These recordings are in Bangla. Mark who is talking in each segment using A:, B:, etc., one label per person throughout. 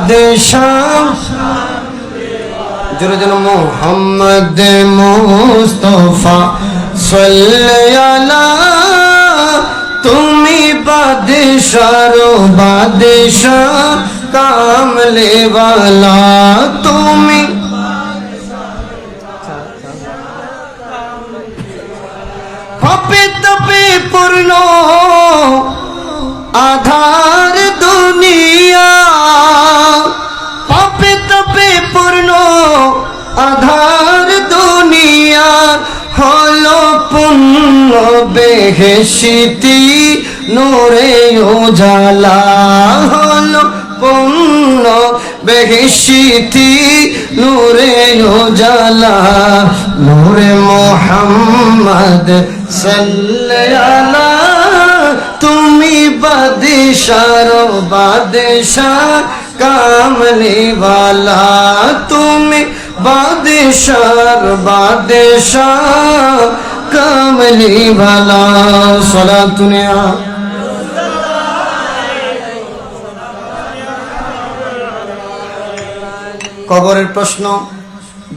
A: বাদশাহ জোরে মোহাম্মদ মুস্তাফা সাল্লাল্লাহু আলা তুমি বাদশার বাদশাহ কামলে वाला তুমি পাপে তাপে পূর্ণ আধার দুনিয়া পাপে তাপে পূর্ণ আধার দুনিয়া হলো পূর্ণ বেহেশতি নূরে উজালা হলো পূর্ণ বেহেশতি নূরে উজালা নূরে মোহাম্মদ সাল্লাল্লাহু তুমি বাদশার বাদশাহ কামলি वाला তুমি বাদশার বাদশাহ কামলি वाला সালাতুনিয়া কবরের প্রশ্ন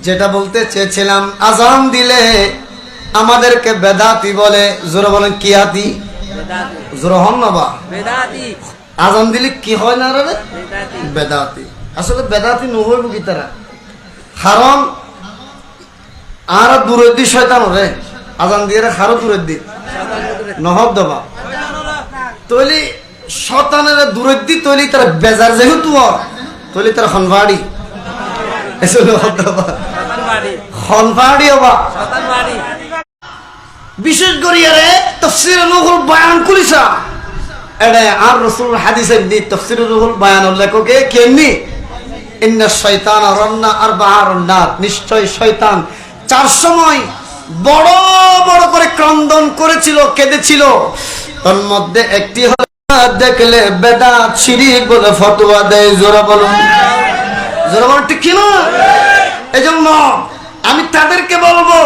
A: যেটা বলতে চেয়েছিলাম আযান দিলে আমাদেরকে বেদাতি বলে জোরে বলেন কি আতি জোরে হন না বা বেদাতি আযান দিলে কি হয় না রে বেদাতি আসলে বেদাতি নহইব কি তারা কারণ আর দূরের দি শয়তান রে আযান দিয়ে খারো দূরের দি নহব দবা তৈলি শয়তানের দূরের দি তৈলি তারা বেজার যেহেতু তৈলি তারা খনবাড়ি এসে নহব দবা খনবাড়ি হবা বিশেষ করে আরে তাফসীর রুহুল বয়ান করিসা এডে আর রাসূল হাদিসের দি তাফসীর রুহুল বয়ানের লেখকে কেমনি ইন্না শাইতানা রান্না আরবাআর নাত নিশ্চয় শয়তান চার সময় বড় বড় করে ক্রন্দন করেছিল কেঁদেছিল তার মধ্যে একটি হলো দেখলে বেদাত শিরক বলে ফতোয়া দেয় জোরে বলুন ঠিক কি না এজন্য আমি তাদেরকে বলবো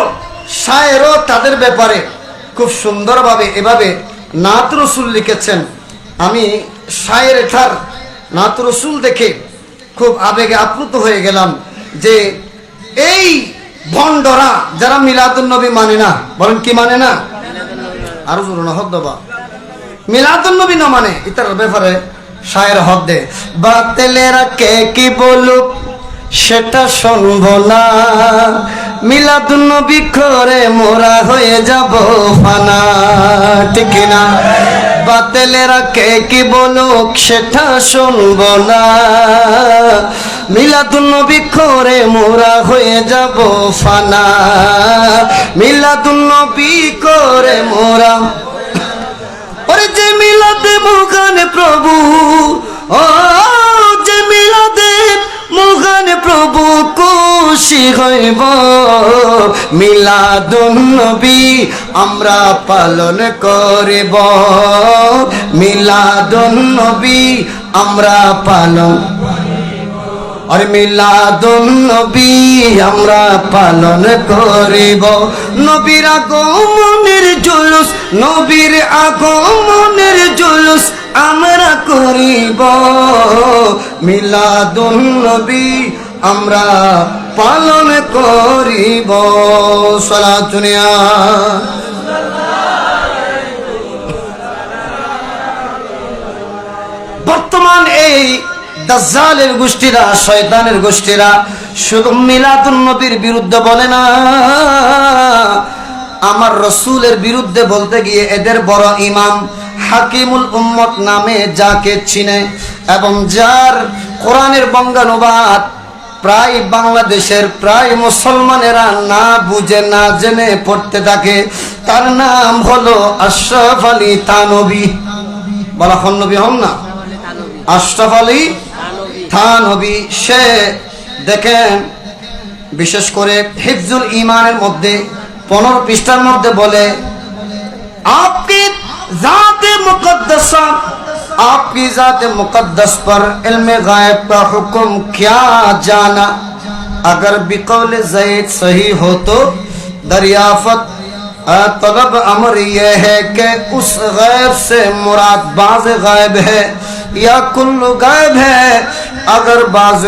A: শায়েরও তাদের ব্যাপারে খুব সুন্দরভাবে এভাবে নাত রাসূল লিখেছেন আমি শায়ের এটার নাত রাসূল দেখে খুব আবেগে আপ্লুত হয়ে গেলাম যে এই ভণ্ডরা যারা মিলাদুন নবী মানে না বলেন কি মানে না আরো জোরে না হক দবা মিলাদুন নবী না মানে এটার ব্যাপারে শায়ের হক দে বাতিলেরা কে কি বলুক সেটা শুনবো না মিলাদুন নবী করে মোরা হয়ে যাব ফানা ঠিক না বাতিলেরা কে কি বলুক সেটা শুনবো না মিলাদুন নবী করে মোরা হয়ে যাব ফানা মিলাদুন নবী করে মোরা ওরে যে মিলাদে মুখানে প্রভু ও যে মিলাদে মুখানে প্রভু খুশি হইব মিলাদুন নবী আমরা পালন করিব মিলাদুন নবী আমরা পালন আর মিলাদুন নবী আমরা পালন করিব নবীর আগমনের জুলুস নবীর আগমনের জুলুস আমরা করিব মিলাদুন নবী আমরা পালন করিব সালাতুনিয়া বর্তমান এই দাজ্জালের গোষ্ঠীরা শয়তানের গোষ্ঠীরা শুধু মিলাদুন নবীর বিরুদ্ধে বলে না আমার রাসূলের বিরুদ্ধে বলতে গিয়ে এদের বড় ইমাম হাকিমুল উম্মত নামে যাকে চিনে এবং যার কোরআনের বঙ্গানুবাদ প্রায় বাংলাদেশের প্রায় মুসলমানেরা না বুঝে না জেনে পড়তে থাকে তার নাম হলো আশরাফ আলী থানভী বলা হন নবী হন না আশরাফ আলী থানভী সে দেখেন বিশেষ করে হিফজুল ঈমানের মধ্যে 15 পৃষ্ঠার মধ্যে বলে आपकी जात मुकद्दसा आपकी जात मुकद्दस पर इल्म गायब का हुक्म क्या जाना अगर बिकौल ज़ैद सही हो तो दरियाफत तलब अमर यह है कि उस गैब से मुराद बाज़ गायब है या कुल्लु गायब है अगर बाज़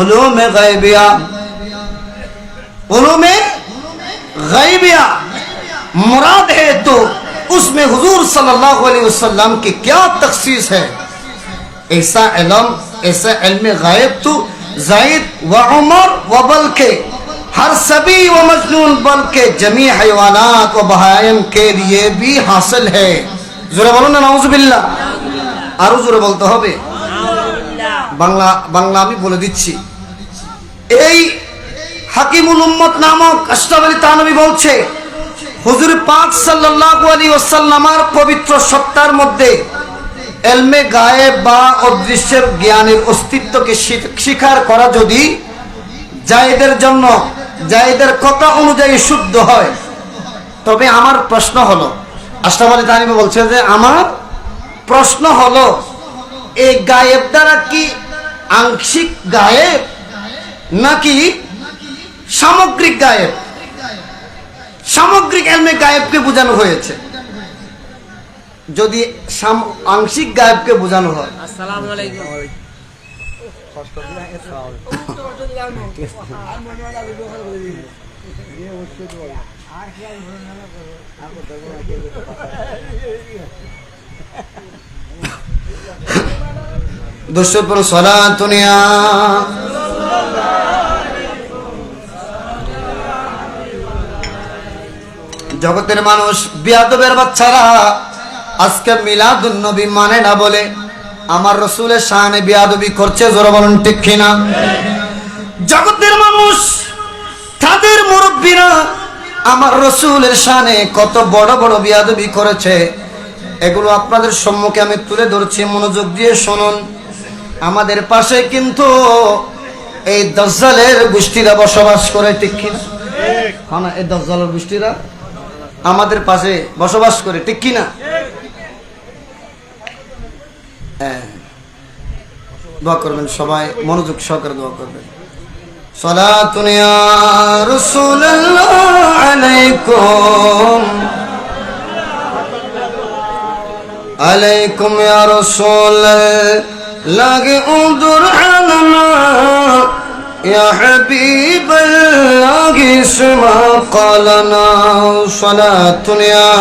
A: उलूम गैबिया मुराद है तो उसमें हुजूर सल्लल्लाहु अलैहि वसल्लम की क्या तखसीस है। ऐसा इल्म गायब तो ज़ैद व उमर व बल्कि हर सभी व मजनून बल्कि जमी हयवानात व बहाइम के लिए भी हासिल है। जोरे बोलो ना नाउजुबिल्लाह। आरो जोरे बोलते होबे। বাংলা আমি বলে দিচ্ছি। এই হাকিমুল উম্মত নামক আশরাফ আলী থানভী বলছে হুজুর পাক সাল্লাল্লাহু আলাইহি ওয়াসাল্লামের পবিত্র সত্তার মধ্যে ইলমে গায়েব বা অদৃশ্যের জ্ঞানের অস্তিত্বকে স্বীকার করা যদি জায়েদের জন্য জায়েদের কথা অনুযায়ী শুদ্ধ হয়, তবে আমার প্রশ্ন হলো, আশরাফ আলী থানভী বলছে যে আমার প্রশ্ন হলো এই গায়েব দ্বারা কি আংশিক গায়েব নাকি সামগ্রিক গায়েব? সামগ্রিক ইলমে গায়েবকে বোঝানো হয়েছে। যদি আংশিক গায়েবকে বোঝানো হয়, আসসালামু আলাইকুম, দুশো পর সালাতুনিয়া জগতের মানুষ বিয়াদবের বাচ্চারা আজকে মিলাদুন নবী মানে না বলে আমার রাসূলের শানে বিয়াদবি করছে। জোরে বলুন ঠিক কিনা? জগতের মানুষ তাদের মুরব্বীরা আমার রাসূলের শানে কত বড় বড় বিয়াদবি করেছে, এগুলো আপনাদের সম্মুখে আমি তুলে ধরছি, মনোযোগ দিয়ে শুনুন। আমাদের পাশে কিন্তু এই দাজ্জালের গোষ্ঠীরা বসবাস করে, ঠিক কিনা? হ্যাঁ না, এই দাজ্জালের গোষ্ঠীরা আমাদের পাশে বসবাস করে, ঠিক কিনা? হ্যাঁ, দোয়া করবেন সবাই, মনোযোগ সহকারে দোয়া করবেন। সালাতুন ইয়া রাসূলুল্লাহ আলাইকুম আলাইকুম ইয়া রাসূল লাগে উদুর আলানা ইয়া হাবিবাল্লাহ ইসমা ক্বালানা সালাতুন ইয়া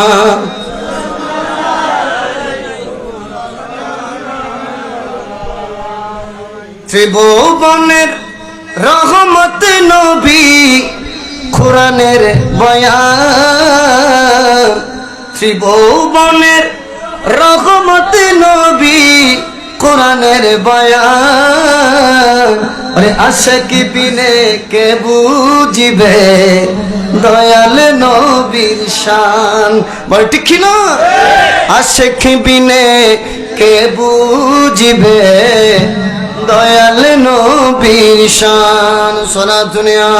A: ত্রিভুবনের রহমত নবী কোরআনের বয়ান, ত্রিভুবনের রহমত নবী কোরআনের বয়ান। আরে আশিক বিনে কে বুঝিবে দয়াল নবীর শান। বল ঠিক কি না? আশিক বিনে কে বুঝিবে দয়াল নবীর শান। সালাতুন ইয়া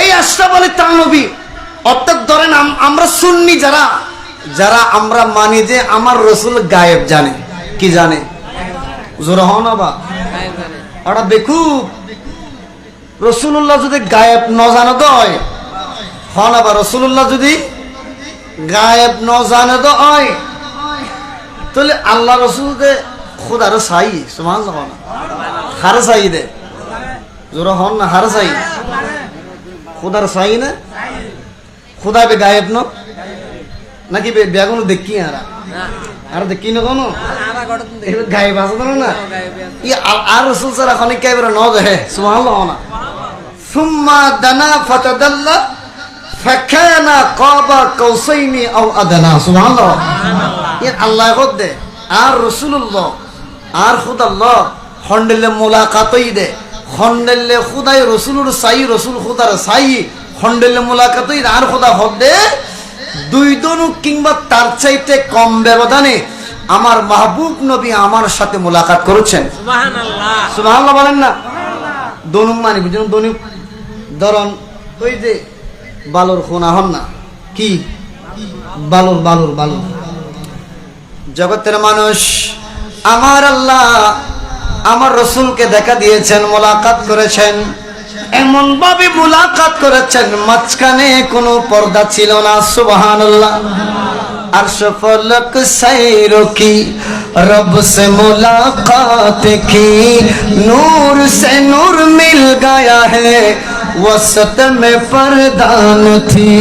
A: এই আশরাফ আলী থানভী অর্থাৎ ধরেন আমরা সুন্নি যারা আমরা মানি যে আমার রাসূল গায়েব জানে। কি জানে? জোরে হও না বা ওরা বেকুব। রাসূলুল্লাহ যদি গায়েব ন জানে তো হয় না বা, রাসূলুল্লাহ যদি গায়েব ন জানে তো হয়, তাহলে আল্লাহ রাসূল দে খোদার চাই সুবহানাল্লাহ না হার চাই দে। জোরে হন না, হার চাই খোদার চাই না, খুদা বে গায়েব ন নাকি বেগুন দেখি আর দেখি না কোনো গায়েব আছে না আর রাসূল সারা খানিক গায়েব ন দেহে সুবহানাল্লাহ না। সুম্মা দানা ফাতাদাল্লা ফাকানা কাবা কাউসাইনি আও আদনা। সুবহানাল্লাহ। এর আল্লাহ কদে আর রাসূলুল্লাহ আর খুদাল্লাহ হন্ডলে মুলাকাতই দে, হন্ডলে খুদাই রাসূলুর সাই, রাসূল খুদার সাই, হন্ডলে মুলাকাতই আর খুদা হদে দুই দনু কিংবা তার চাইতে কম ব্যবধানে আমার মাহবুব নবী আমার সাথে মুলাকাত করেছেন। সুবহানাল্লাহ। সুবহানাল্লাহ বলেন না? দনু মানে বুঝুন, দনু ধরন ওই যে বালুর খুনা হন না, কি বালুর বালুর বালুর। জগতের মানুষ আমার আল্লাহ আমার রাসূলকে দেখা দিয়েছেন, মুলাকাত করেছেন। এমন ভাবে মুলাকাত করেছেন মাঝখানে কোনো পর্দা ছিল না। সুবহানাল্লাহ। अर्श फलक सैरों की रब से मुलाकात की, नूर से नूर मिल गया है, वसत में परदान थी।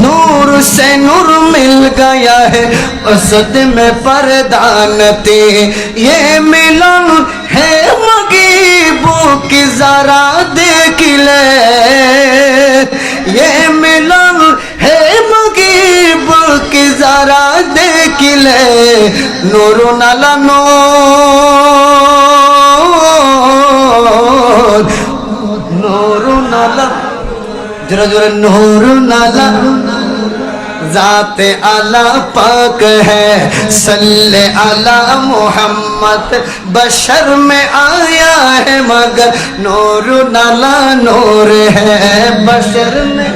A: नूर से नूर मिल गया है, वसत में परदान थी। ये मिलन है मगीबों की जरा देख ले, ये मिलन है मगीबों की जरा देख ले। नूर नाला नूर, नूर नाला, जरा जरा नूर नाला जाते आला पाक है। सल्ले आला मोहम्मद बशर में आया है, मगर नूर नाला नूर है बशर में।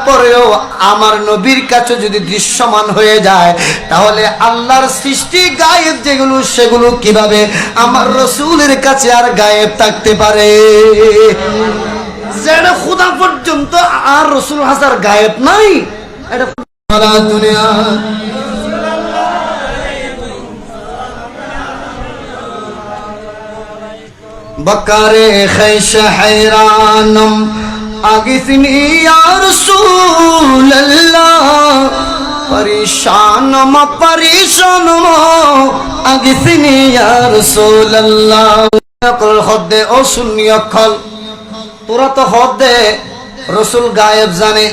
A: পরেও আমার নবীর কাছে যদি দৃশ্যমান হয়ে যায়, তাহলে আল্লাহর সৃষ্টি গায়েব যেগুলো সেগুলো কিভাবে আমার রাসূলের কাছে আর গায়েব থাকতে পারে? যেটা খোদা পর্যন্ত আর রাসূল হাজার গায়েব নাই, এটা সারা দুনিয়া। বকারে খৈশ हैरानम आगिसनी या रसूल अल्लाह, परेशान म परेशान मो आगिसनी या रसूल अल्लाह। कल खुदे ओ सुनिया खल তোরা তো হদে রসুল গায়েব জানে,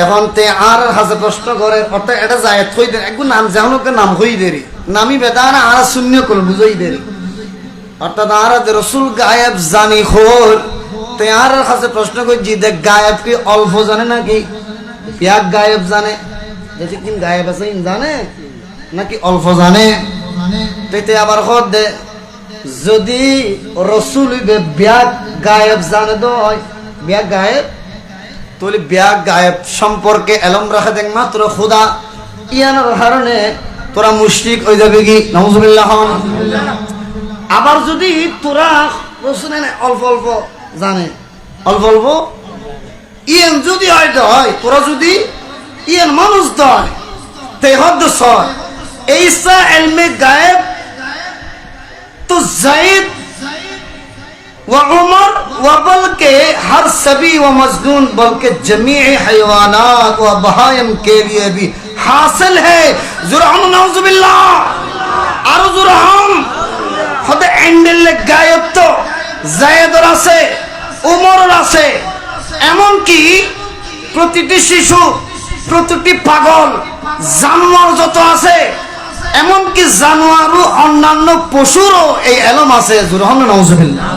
A: এখন তে আর হাজে প্রশ্ন করে অর্থাৎ এটা যায় থই দে একটু নাম জানুকে নাম হই দেরি নামি বেদানা আর শূন্য কল বুঝই দেরি, অর্থাৎ আর রসুল গায়েব জানি খোর তে আর হাজে প্রশ্ন কই জি দেখ গায়েব কি অল্প জানে নাকি এক গায়েব জানে, যে কিন গায়েব আছে ইন জানে নাকি অল্প জানে? তে আবার হদ দে যদি রসুল ব্যাগ গায়েব জানে তো ব্যাগ গায়েব, তাহলে ব্যাগ গায়েব সম্পর্কে এলম রাখা দেখ মাত্র খুদা। ইয়ানোর কারণে তোরা মুশরিক হয়ে যাবে কি নাউজুবিল্লাহ। আবার যদি তোরা রসুল অল্প অল্প জানে, অল্প অল্প ইয়ান যদি হয় তোরা যদি ইয়ান মানুষ দয় তে হদ সয় এইসা এলমে গায়েব तो ज़ैद व उमर व बल्कि हर सभी व मजदून बल्कि जमीअ हयवानात व बहायम के लिए भी हासिल है। जुरहम नाउजुबिल्लाह और जुरहम खुद एंडल गायब तो ज़ैद रासे उमर रासे एमन की प्रतिटी शिशु प्रतिटी पागल जानवर যত আছে এমনকি জানোয়ার ও অন্যান্য পশুরও এই এলম আছে। জুরহান নাউজুবিল্লাহ।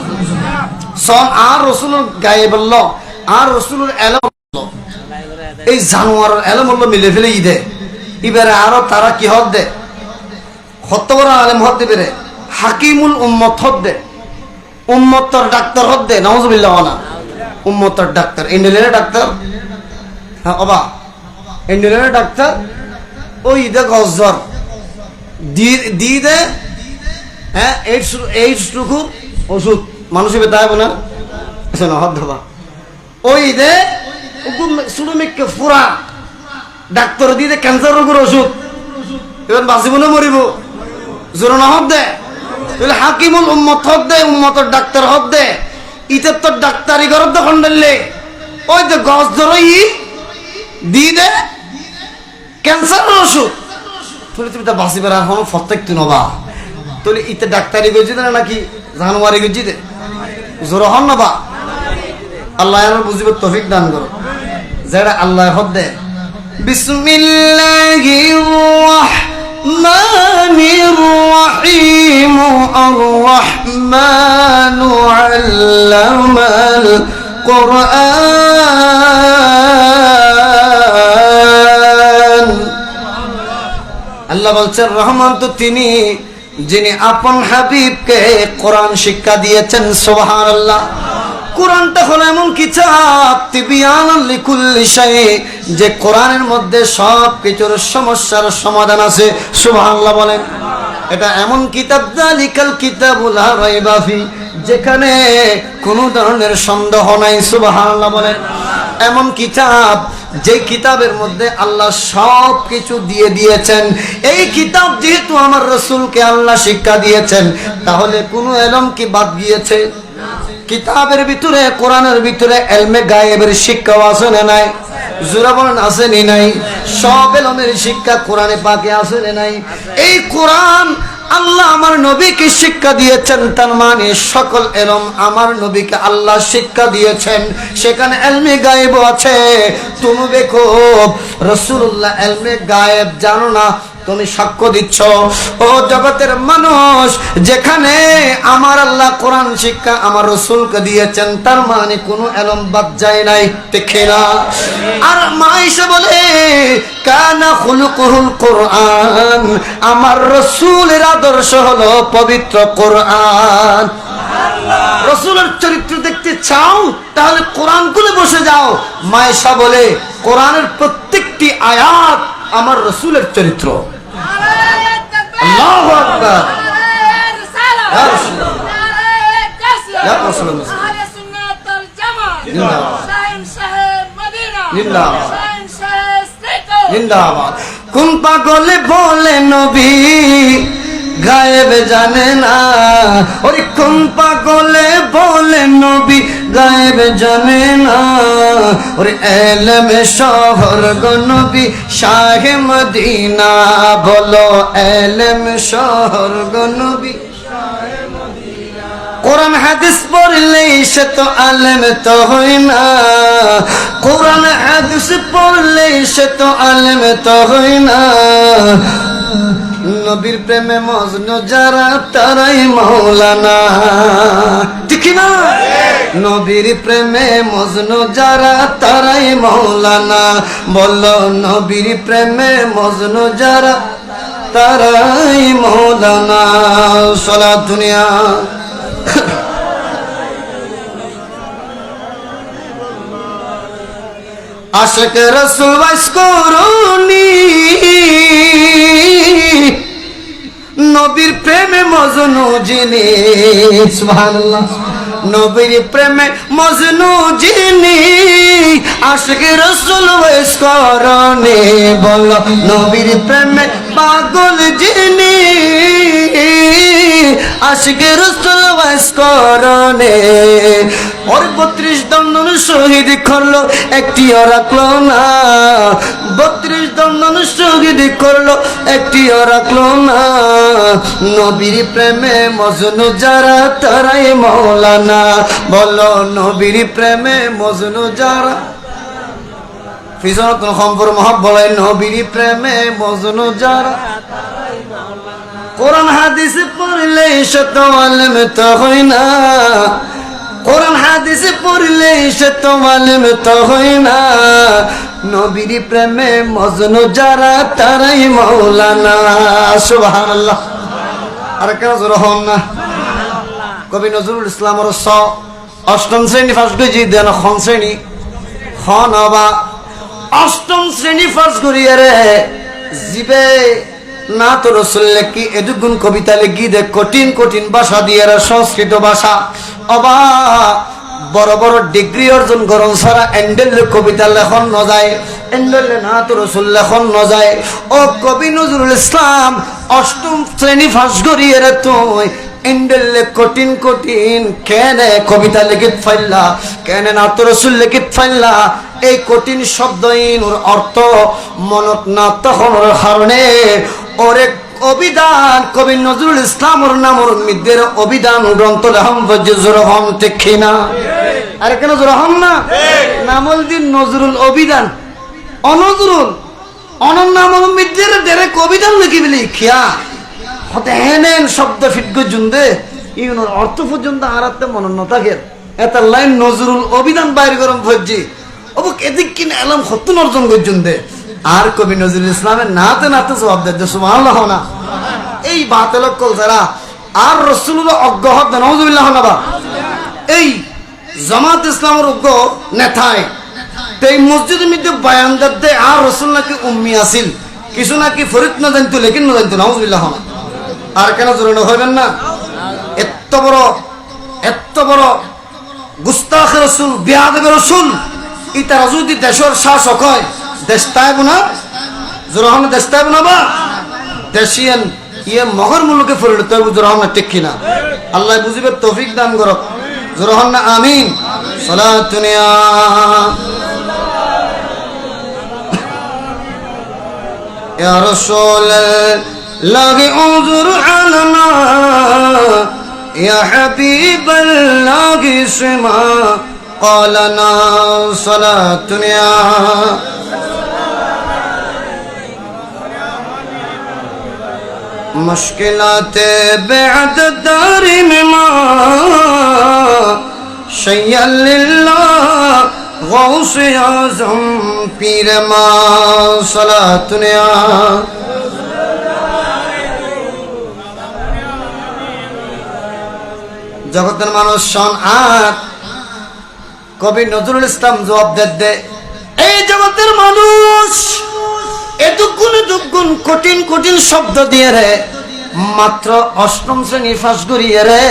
A: সন আর রাসূলুর গায়েব আল্লাহ আর রাসূলুর এলম এই জানোয়ারের এলম আল্লাহ মিলে ফেলে ইদে ইবারে আরো তারা কি হদ দে কত বড় আলেম হদ দিবে, হাকিমুল উম্মত হদ দে, উম্মতর ডাক্তার হদ দে নাউজুবিল্লাহ। না উম্মতর ডাক্তার ইন্ডিয়ার ডাক্তার, হ্যাঁ বাবা ইন্ডিয়ার ডাক্তার ওই ইদে গজর দি দে, হ্যাঁ এইডস টুকু ওষুধ মানুষের বেতায় না শোনো হদ ধবা ওই দে সুরমিককে ফুরা ডাক্তার দি দে ক্যান্সার রোগের ওষুধ, এবার বাঁচিব না মরিব। জোর না হদ দে তাহলে হাকিমুল উম্মত হদ দে, উম্মতর ডাক্তার হদ দে। ইতের তোর ডাক্তারি ঘর দখন দিলে ওই যে গছ ধরই দি দে ক্যান্সারের ওষুধ, তুমি তুমি তা বাঁচিবার এখন প্রত্যেক তুই নবা তাহলে ইতে ডাক্তারি গজি দে নাকি জানুয়ারি গজি দে জোর হন নবা। আল্লাহ বুঝিব তৌফিক দান করো যারা আল্লাহ হদ দে। বিসমিল্লাহির রাহমানির রাহিম আর রাহমানু আল্লামাল কুরআন। আল্লাহ বলছেন রহমান তো তিনি যিনি আপন হাবিবকে কোরআন শিক্ষা দিয়েছেন। সুবহানাল্লাহ। কোরআনটা হলো এমন কিতাব তিবিয়ানান লিকুল্লি শাই, যে কোরআনের মধ্যে সব কিছুর সমস্যার সমাধান আছে। সুবহানাল্লাহ বলেন। এটা এমন কিতাব, যালিকাল কিতাবু লা রাইবা ফি, যেখানে কোনো ধরনের সন্দেহ নাই। সুবহানাল্লাহ বলেন। এমন কিতাব যে কিতাবের মধ্যে আল্লাহ সব কিছু দিয়ে দিয়েছেন। এই কিতাব যেহেতু আমার রাসূলকে আল্লাহ শিক্ষা দিয়েছেন, তাহলে কোনো ইলম কি বাদ গিয়েছে? কিতাবের ভিতরে, কোরআনের ভিতরে ইলমে গায়েবের শিক্ষা আছে না নাই? জোরা বলেন আছে নি নাই? সব ইলমের শিক্ষা কোরআনে পাকে আছে না নাই? এই কোরআন আল্লাহ আমার নবীকে শিক্ষা দিয়েছেন, তার মানে সকল ইলম আমার নবীকে আল্লাহ শিক্ষা দিয়েছেন। সেখানে ইলমে গায়েব আছে। তুমি দেখো রাসূলুল্লাহ ইলমে গায়েব জানো না, তুমি সাক্ষ্য দিচ্ছ। ও জগতের মানুষ, যেখানে আমার আল্লাহ কোরআন শিক্ষা আমার রাসূলকে দিয়েছেন, তার মানে কোনো ইলম বাদ যায় নাই, ঠিক না? আর মা এসে বলে কানা খুলুকুল কোরআন, আমার রাসূলের আদর্শ হলো পবিত্র কোরআন। রাসূলের চরিত্র দেখতে চাও তাহলে কোরআন খুলে বসে যাও। মায়েশা বলে কোরআনের প্রত্যেকটি আয়াত আমার রাসূলের চরিত্র। আল্লাহু আকবার। ইয়া রাসূলুল্লাহ, ইয়া রাসূলুল্লাহ, আহলে সুন্নাত ওয়াল জামাত, শাইন সাহেব মদিনা, জিন্দাবাদ, শাইন সাহেব স্টেকো, জিন্দাবাদ। কোন পাগলে বলে নবী গায়েব জানে না, ওরে কোন পাগলে বলে নবী গায়েব জানে না, ওরে এলমে শহর গো নবী শাহে মদিনা, বলো এলমে শহর গো নবী শাহে মদিনা। কোরআন হাদিস পড়লে সে তো আলেম তো হয় না, কোরআন হাদিস পড়লে সে তো আলেম তো হয় না। নবীর প্রেমে মজনু যারা তারাই মাওলানা, ঠিক না? নবীর প্রেমে মজনু যারা তারাই মাওলানা, বলো নবীর প্রেমে মজনু যারা তারাই মাওলানা। সারা দুনিয়া আশিক রাসূল ওয়াইস করুনি, নবীর প্রেমে মজনু যিনি, সুবহানাল্লাহ, নবীর প্রেমে মজনু যিনি, আশিক রাসূল ওয়াইস করুনি, বলো নবীর প্রেমে পাগল যিনি, আশিক রাসূল ওয়াইস করুনি। ওর 32 দন্দন শহীদ করলো, একটিও রাখলো না, 32 দন্দন শহীদ করলো, একটিও রাখলো না। নবীর প্রেমে মজনু যারা তারাই মাওলানা, বলো নবীর প্রেমে মজনু যারা, ফিজরত খম্বর মহাব বলে নবীর প্রেমে মজনু যারা। কোরআন হাদিস পড়লে শত আলেম তো হয় না, কোরআন হাদিস পড়লে সে তো আলেম তো হয় না, নবীর প্রেমে মজনু যারা তারাই মাওলানা। সুবহানাল্লাহ। আর কেন জোর হন না? কবি নজরুল ইসলামের 8ম শ্রেণী ফার্স্ট করেছি, দেন খন শ্রেণী বা 8ম শ্রেণী ফার্স্ট করিয়ে রে জিবে না তো রসুল লেখি এদুগুণ কবিতা লেখি দে, কঠিন কঠিন ভাষা দিয়ে, সংস্কৃত ভাষা অবা বড় বড় ডিগ্রি অর্জন করন সারা এন্ডেল কবিতা লেখন ন যায়, এন্ডেল না তো রসুল লেখন ন যায়। ও কবি নজরুল ইসলাম 8ম শ্রেণী ফার্স্ট করিয়ে রে তুই এন্ডেল কঠিন কঠিন কেনে কবিতা লিখিত ফাইল্লা, কেনে না তো রসুল লিখিত ফাইল্লা। এই কঠিন শব্দহীন ওর অর্থ মনত না তখন কারণে ওরে অভিধান কবি নজরুল ইসলামের নামর মিদের অভিধান গ্রন্থ লেখম জোরহম, ঠিক না? আর কেন জোরহম না? নামল দিন নজরুল অভিধান, অনজরুল অনন নামর মিদের দেরে অভিধান লিখি বলি খিয়া হতে হেনেন শব্দ ফিটগো জুন্দে ইউনোর অর্থ পর্যন্ত হারাতে মনে ন থাকে। এত লাইন নজরুল অভিধান বাইর গরম ভজ্জি অবুক এদিক কিনা এলাম হতুন অর্জন গজুন্দে। আর কবি নজরুল ইসলামের নাতে নাতে জবাব দেয় সুবহানাল্লাহ না। এই বাতেলক কল যারা আর রাসূলুল্লাহ অজ্ঞ হক নাউযুবিল্লাহ না বা এই জামাত ইসলামের অজ্ঞ নেতায় এই মসজিদের মধ্যে বয়ান দে আর রাসূল নাকি উম্মি আসিল, কিছু নাকি ফরিদ না জানতো লেকিন না জানতো নাউযুবিল্লাহ না। আর কেন জোরানো হইবেন না? এত বড় এত বড় গুস্তাখ রাসূল বিয়াদব রাসূল ইতারা যদি দেশের শাসক হয় দেশ তাইব না জোরহান দেশ তাইব না বা দেশিয়ান ইয়ে মগর মুলুকে পরিণত হইব জোরহান ঠিক কিনা আল্লাহ বুঝিবে তৌফিক দান করক জোরহান না আমিন সালাতুনিয়া ইয়া রাসূলুল্লাহ উযুর আলানা ইয়া হাবিবাল্লাহ ইসমা ক্বালানা সালাতুনিয়া मुश्किलाते बेअदद दारी में शय्यल्लाह गौसे आज़म पीर मा सलातुनिया जगतेर मानुष शान आत कवि नजरुल इस्लाम जवाब दे ए जगतेर मानुष এদুগুণ কঠিন কঠিন শব্দ দিয়ে রে মাত্র অষ্টম শ্রেণী পাস করিয়ে রে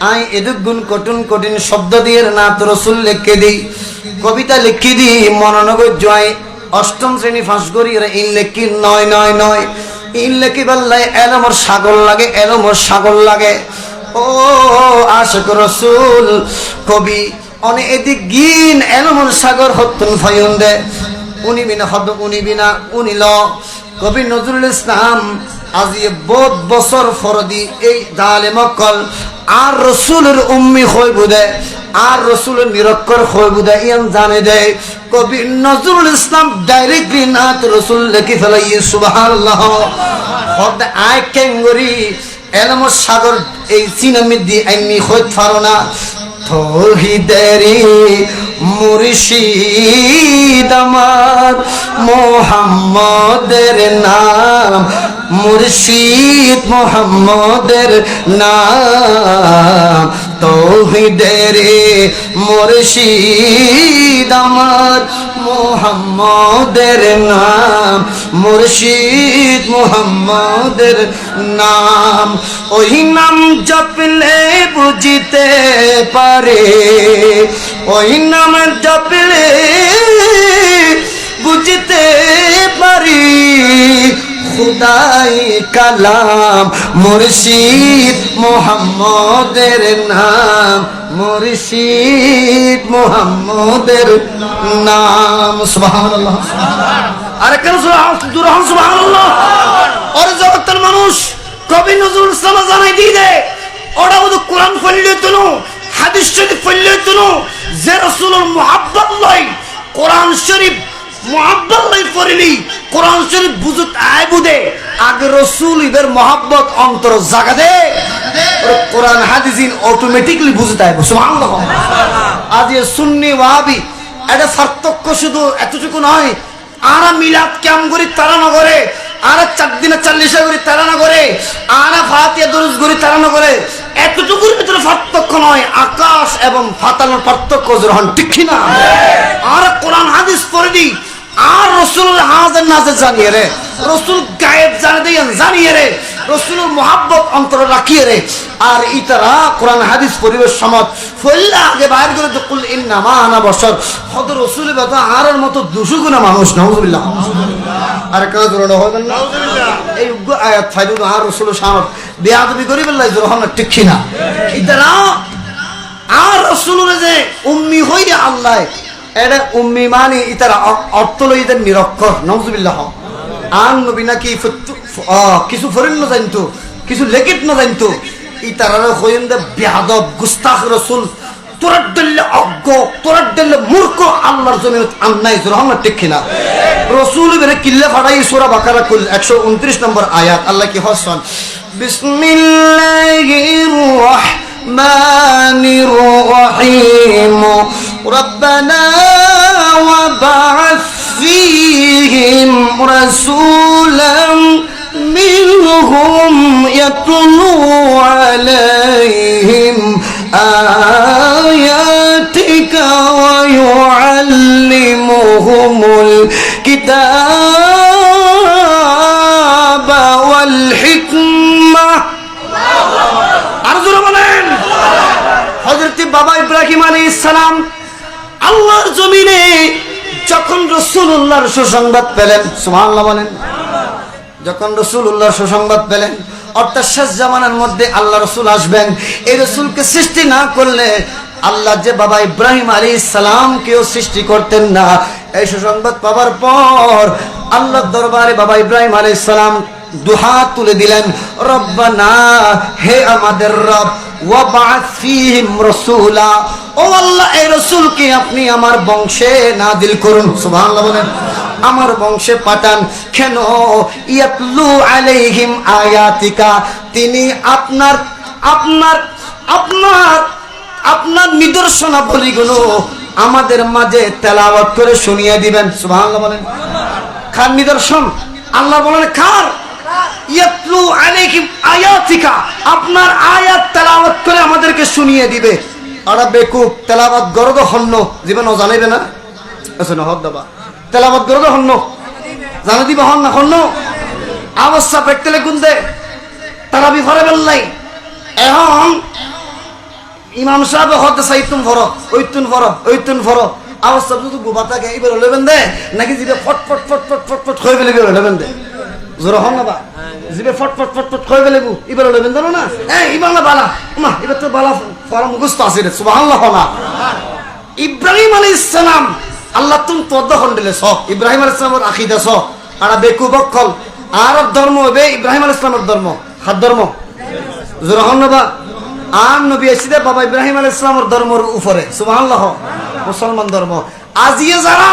A: আই এদুগুণ কঠিন কঠিন শব্দ দিয়ে না তো রসুল লিখে দিই কবিতা লিখে দিই মনোনগর জয় অষ্টম শ্রেণী পাস করিয়ে রে ইন লেখি নয় নয় নয় ইন লেখি বললাই এলমর সাগর লাগে এলমর সাগর লাগে ও আশিক রসুল কবি অনে এদিক গিন এলমর সাগর হত্যন ফায়ুন দে উনি বিনা হদ উনি বিনা উনি ল কবি নজরুল ইসলাম আজি বহুত বছর ফরদি এই জালেমকল আর রসুলের উম্মি হই বুদে আর রসুলের নিরক্ষর হই বুদে ইয়ান জানে দে কবি নজরুল ইসলাম ডাইরেক্টলি নাত রসুল লিখি ফেলাই সুবহানাল্লাহ হদ আই কেঙ্গরি এলমর সাগর এই সিনামি দি আইনি হইত পারো না তৌহিদেরি মুর্শিদ আমার মোহাম্মদের নাম মুর্শিদ মোহাম্মদের নাম তৌহিদেরি মুর্শিদ আমার মোহাম্মদের নাম মুর্শিদ মোহাম্মদের নাম ওই নাম জপলে বুঝিতে পারে ওই নাম জপলে বুঝতে পারি খুদাই কালাম মুর্শিদ মোহাম্মদের নাম মুর্শিদ মোহাম্মদের নাম সুবহানাল্লাহ আরে কেন সুবহানাল্লাহ আর জগতের মানুষ কবি নজরুল ইসলাম জানাই দিয়ে ওরা শুধু কোরআন পড়লে তো হাদিস শরীফ পড়লে তো যে রাসূলের মুহাব্বত লই কোরআন শরীফ মুহাব্বত লই পড়লি কোরআন শরীফ বুঝত আয় বুদে আগে রাসূল ইদের মুহাব্বত অন্তর জাগা দে কোরআন হাদিসিন অটোমেটিক্যালি বুঝত আয় সুবহানাল্লাহ আজ এই সুন্নি ওয়াহাবি এটা পার্থক্য শুধু এতটুকু নয় আরা মিলাদ কেম করি তারা না করে আরা 4 দিনে 40 করি তারা না করে আরা ফাতিহা দুরূদ করি তারা না করে এতটুকুর ভিতরে পার্থক্য নয় আকাশ এবং পাতালের পার্থক্য যখন ঠিক না আর কোরআন হাদিস পড়ে দি আর রাসূলের হাজার নাজাত জানিয়ে রে রাসূল গায়েব জানিয়ে রে রাসূলের মুহাব্বত অন্তরে রাখিয়ে রে আর ইতারা কোরআন হাদিস পরিবেশ সমাজ ফল্লা আগে বাইরে করে তো কুল ইন্নামা আনা বশর হদ রাসূলের কথা আরের মতো দুশুগুনা মানুষ নাউজুবিল্লাহ আর কেউ জোরানো হবে না নাউজুবিল্লাহ এই আয়াত ফাইদু আর রাসূলের সামত বেয়াদবি করি বললাই যখন ঠিক না ইতারা আর রাসূলের যে উম্মি হইয়া আল্লাহ এটা উম্মি মানে ইতারা অর্থ লইদের নিরক্ষর নাউজুবিল্লাহ আন নবী নাকি কিছু ফরিন না জানতো কিছু লেকিত না জানতো ইতারা হইন্দে বেয়াদব গুস্তাখ রাসূল তোরার দিলে অজ্ঞ তোরার দিলে মূর্খ আল্লাহর জমিনত আন্নাই যখন ঠিক না রাসূল বেরে কিল্লা ফাড়াই সূরা বাকারা কুল 129 নম্বর আয়াত আল্লাহ কি হসন বিসমিল্লাহির রাহমানির রহিম রব্বানা ওয়া বা'আথ ফীহিম রাসূলাম মিনহুম ইয়াতলু আলাইহিম আয়াতিকা ওয়া ইউআল্লিমুহুমুল কিতাবা ওয়াল হিকমাহ আর জোরে বলেন যে বাবা ইব্রাহিম আলাইহিস সালাম আল্লাহর জমিনে যখন রাসূলুল্লাহর সুসংবাদ পেলেন, সুবহানাল্লাহ বলেন, যখন রাসূলুল্লাহর সুসংবাদ পেলেন অর্থাৎ শেষ জামানার মধ্যে আল্লাহ রাসূল আসবেন, এই রাসূলকে সৃষ্টি না করলে আল্লাহ যে বাবা ইব্রাহিম আলাইহিস সালামকেও সৃষ্টি করতেন না। এই সুসংবাদ পাওয়ার পর আল্লাহর দরবারে বাবা ইব্রাহিম আলাইহিস সালাম দুহাত তুলে দিলেন, রব্বানা, হে আমাদের রব, ওয়াবআথ ফীহিম রাসূলা, ও আল্লাহ এই রাসূলকে আপনি আমার বংশে নাযিল করুন, সুবহানাল্লাহ বলেন, আমার বংশে পাঠান। কেন? ইয়াতলু আলাইহিম আয়াতিকা, তিনি আপনার আপনার আপনার আপনার নিদর্শনাবলীগুলো আমাদের মাঝে তেলাওয়াত করে শুনিয়ে দিবেন, সুবহানাল্লাহ বলেন। কার নিদর্শন? আল্লাহ বলেন কার? ইয়াতলু আলাইহিম আয়াতিকা, আপনার আয়াত তেলাওয়াত করে আমাদেরকে শুনিয়ে দিবে। আর বেকুব তেলাওয়াত গরদ হন্ন জীবন জানাইবে না, আছে না হদ দাবা তেলাওয়াত গরদ হন্ন জানা দিবে হন না হন্ন অবস্থা পেটলে গুনদে তারাবি ফরে বেল্লাই। এখন ইমাম সাহেব হতে সাইতুন ফরো ওইতুন ফরো ওইতুন ফরো অবস্থা শুধু গুবাতাকে এবার লেবেন দে নাকি জিবে ফট ফট ফট ফট ফট ফট হয়ে গেলে লেবেন দে জোর হন না বা জিবে ফট ফট ফট ফট হয়ে গেলে এবার লেবেন দেন না, হ্যাঁ এবার না বালা মা এবার তো বালা ফরা মুখস্থ আছে রে, সুবহানাল্লাহ না। ইব্রাহিম আলাইহিস সালাম আল্লাহ তুমি তদ হন্ডলে স ইব্রাহিম আলাইহিস সালামের আকীদা স আর বেকুবকল আর ধর্ম হবে ইব্রাহিম আলাইহিস সালামের ধর্ম, হাত ধর্ম জোর হন না বা আর নবী এসেছে বাবা ইব্রাহিম আলাইহিস সালামের ধর্মের উপরে, সুবহানাল্লাহ, মুসলমান ধর্ম। আজিয়ে যারা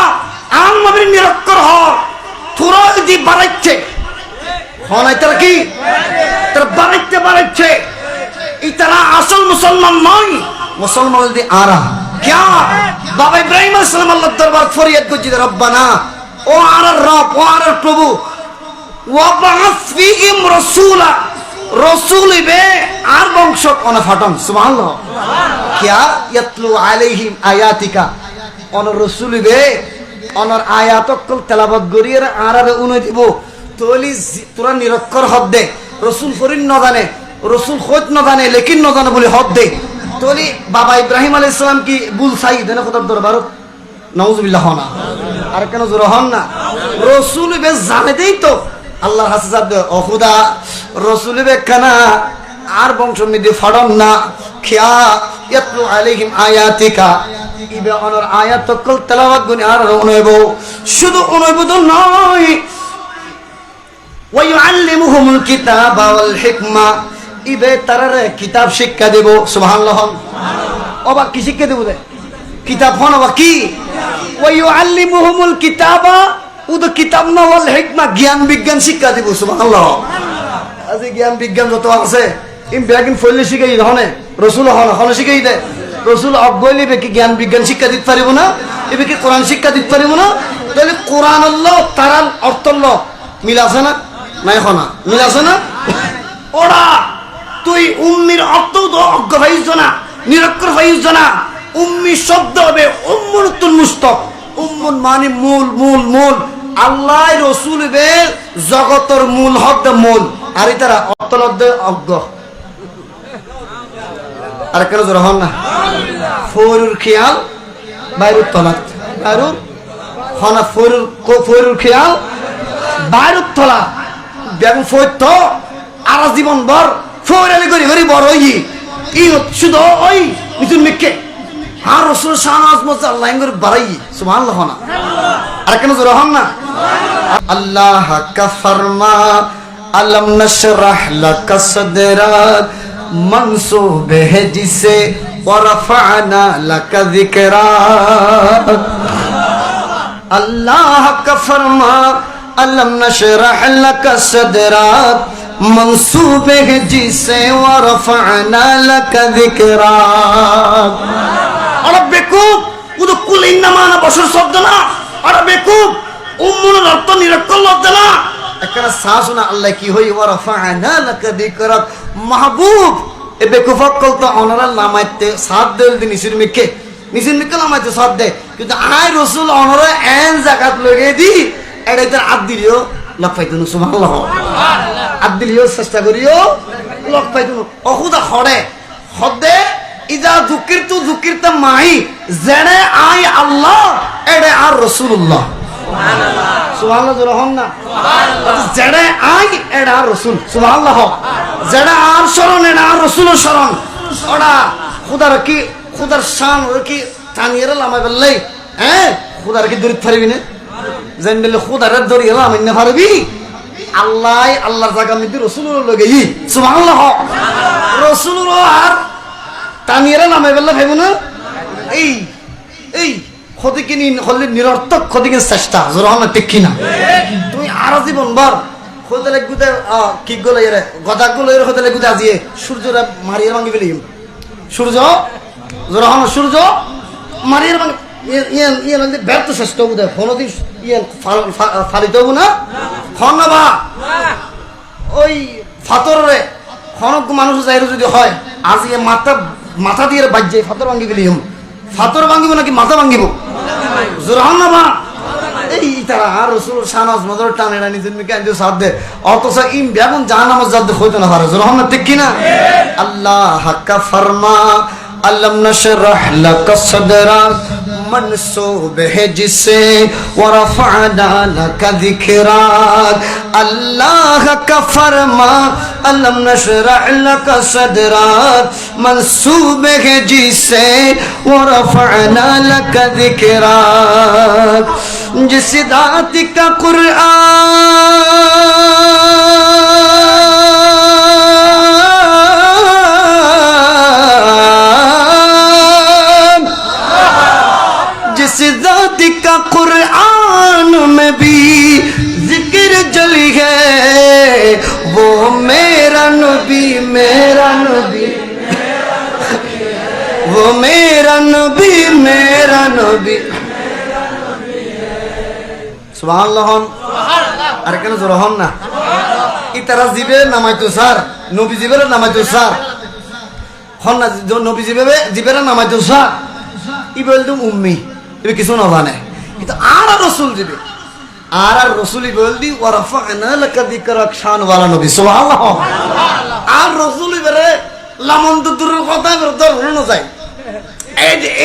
A: আম নবীর নিরক্ষর হয় তোরা যদি বাড়াইছে হনাই তারা কি তারা বাড়াইতে বাড়াইছে, এই তারা আসল মুসলমান নয়। মুসলমান যদি আরা क्या বাবা ইব্রাহিম আলাইহিস সালাম আল্লাহর দরবার ফরিয়াদ করছে, রব্বানা, ও আর রব, ও আর প্রভু, ওয়াবআথ ফীহিম রাসূলা, রাসূল ইবে আর বংশ কোন ফাটন, সুবহানাল্লাহ, क्या ইয়াতলু আলাইহিম আয়াতিকা, অন রাসূল ইবে অনর আয়াতকল তেলাওয়াত করিয়ে আর উনে দিব। তোলি তোরা নিরক্ষর হদ দে, রাসূল ফরিন ন জানে, রাসূল খোদ ন জানে, লেকিন ন জানে বলে হদ দে। তোলি বাবা ইব্রাহিম আলাইহিস সালাম কি বুল সাই দেন খোদার দরবারত, নাউজুবিল্লাহ না, আর কেন জোর হন না, রাসূল বে জানে দেই তো আল্লাহর হাসাব দে, ও খোদা রাসূল বে কানা আর বংশ মিদে ফাড়ন না, খিয়া ইয়াতলু আলাইহিম আয়াতিকা, ইবে অনর আয়াত তকল তেলাওয়াত গুনি আর উনইব, শুধু উনইব তো নয়, ওয়া ইউআল্লিমুহুমুল কিতাবা ওয়াল হিকমা, ইবে তারারে কিতাব শিক্ষা দেব, সুবহানাল্লাহ, ওবা কি শিক্ষা দেব দে কিতাব হন, ওবা কি ওয়া ইউআল্লিমুহুমুল কিতাবা, উদ কিতাব না ওয়াল হিকমা, জ্ঞান বিজ্ঞান শিক্ষা দেব, সুবহানাল্লাহ। আজি জ্ঞান বিজ্ঞান যত আছে ইম বেগিন ফইলে শিখাই হনে রাসূল হনে শিখাই দে, রাসূল অজ্ঞলি বে কি জ্ঞান বিজ্ঞান শিক্ষা দিতে পারিব না, এবে কি কোরআন শিক্ষা দিতে পারিব না? তাহলে কোরআন আল্লাহ তারাল অর্থ আল্লাহ মিল আছে না, নাই হনা মিল আছে না? ওরা তুই উম্মির অর্থ তো অজ্ঞ ভাইছ না, নিরক্ষর ভাইছ না, উম্মি শব্দ হবে উম্মুতুল মুস্তাক, উম্মুন মানে মূল মূল মূল, আল্লাহ রাসূল বে জগতের মূল হক মূল, আর তারা অর্থ লব্ধ অজ্ঞ, আর কেন জোর হন না, ফোরুর খেয়াল বাইরুত তলাত, বাইরুর হনা ফোরুর খেয়াল বাইরুত তলা, বেগম ফৈত আর জীবন ভর ফোরালি করি করি বড় হই ই শুধু ওই মিথুন মিক্কে আর রাসূল শাহনাজ মত আল্লাহ করে বাড়াই, সুবহানাল্লাহ না, আর কেন জোর হন না। আল্লাহ কা ফরমা আলম নশরাহ লাকা সদরাক, منصوب ہے جسے ورفعنا لك ذکرک، اللہ کا فرما علم نشرح لك صدرک، منصوب ہے جسے ورفعنا لك ذکرک। اور বেকুব উদ কুল ইন্নামা না বশর শব্দ না, আর বেকুব উম্মুন অর্থ নিরক্ষর লব্ধ না, একটা সাসুনা আল্লাহ কি হই ওয়ারফা'না লাকা যিকরাক, মাহবুব এ বেকুফাক্কল তো অনরাল নামাইতে সাদ দেল দি নিসির মিকে নামাইতে সাদ দে, কিন্তু আই রাসূল অনরা এন জাকাত লগে দি এটা তার আদ দিলিও লক পাইতুন, সুবহানাল্লাহ, আদ দিলিও চেষ্টা করিও লক পাইতুন, অখুদা খড়ে হদে ইদা যুকিরতু যুকিরতা মাই জেনে আই আল্লাহ এডে আর রাসূলুল্লাহ সুবহানাল্লাহ সুবহানাল্লাহ জরহন না সুবহানাল্লাহ জেনে আই এডে আর রাসূল সুবহানাল্লাহ জেনে আর শরণ এডে আর রাসূলের শরণ ওটা খুদার কি খুদার শান কি টানিয়ে লামাই বললাই হ্যাঁ খুদার কি দূর পারবি না জান বলে খুদার দড়ি এলাম না পারবি আল্লাহ আল্লাহর জায়গা মধ্যে রাসূলের লগে ই সুবহানাল্লাহ রাসূলের আর টানিয়ে লামাই বললা ভাইব না এই এই ক্ষতিকে হলে নিরর্থক ক্ষতিকে চেষ্টা জোরহন ঠিক কিনা তুমি আর জীবন ভর হতে গুদে কি গুলো এরে গদা গুলো এর হতে গুদে আজিয়ে সূর্যরা মারিয়ে ভাঙি ফেলি সূর্য জোরহন সূর্য মারিয়ে ভাঙি ইয়ান ইয়ান ব্যর্থ চেষ্টা গুদে ফলদি ইয়ান ফালিত হবো না খন না বা ওই ফাতরে খনক মানুষ যাইরে যদি হয় আজ ইয়ে মাথা দিয়ে বাজ্যে ফাতর ভাঙি ফেলি ফাতর ভাঙিব নাকি মাথা ভাঙিব জোরহন না বা এই তারা আর রাসূল শানাজ মদর টানে না নিজের মিকে আনতে সাথ দে অথচ ইম বেগুন জাহান্নামে জাত হইতো না পারে জোরহন না ঠিক কিনা আল্লাহ হাক্কা ফরমা अलम नशरह लक सदरक मनसूब है जिसे वरफअना लक ज़िक्रक अल्लाह का फरमा अलम नशरह लक सदरक मनसूब है जिसे वरफअना लक ज़िक्रक जिस दात का कुरान में भी जिक्र जली है वो मेरा नबी वो मेरा नबी सुबहानाल्लाह अरे केन जोरहन ना इतारा जिबे नामाइतो स्যার नबी जिबेर नामाइतो स्যার हन ना जो नबी जिबेर नामाइतो स्যার ই বলতুম উম্মি এবে কিছু না জানে কিন্তু আর রাসূল দিবে আর রাসূলই বলদি ওয়ারাফানা লাকা যিকরাক শান ওয়ালা নবী সুবহানাল্লাহ আর রাসূলই বলে লামন দুর কথা ধরে না যায়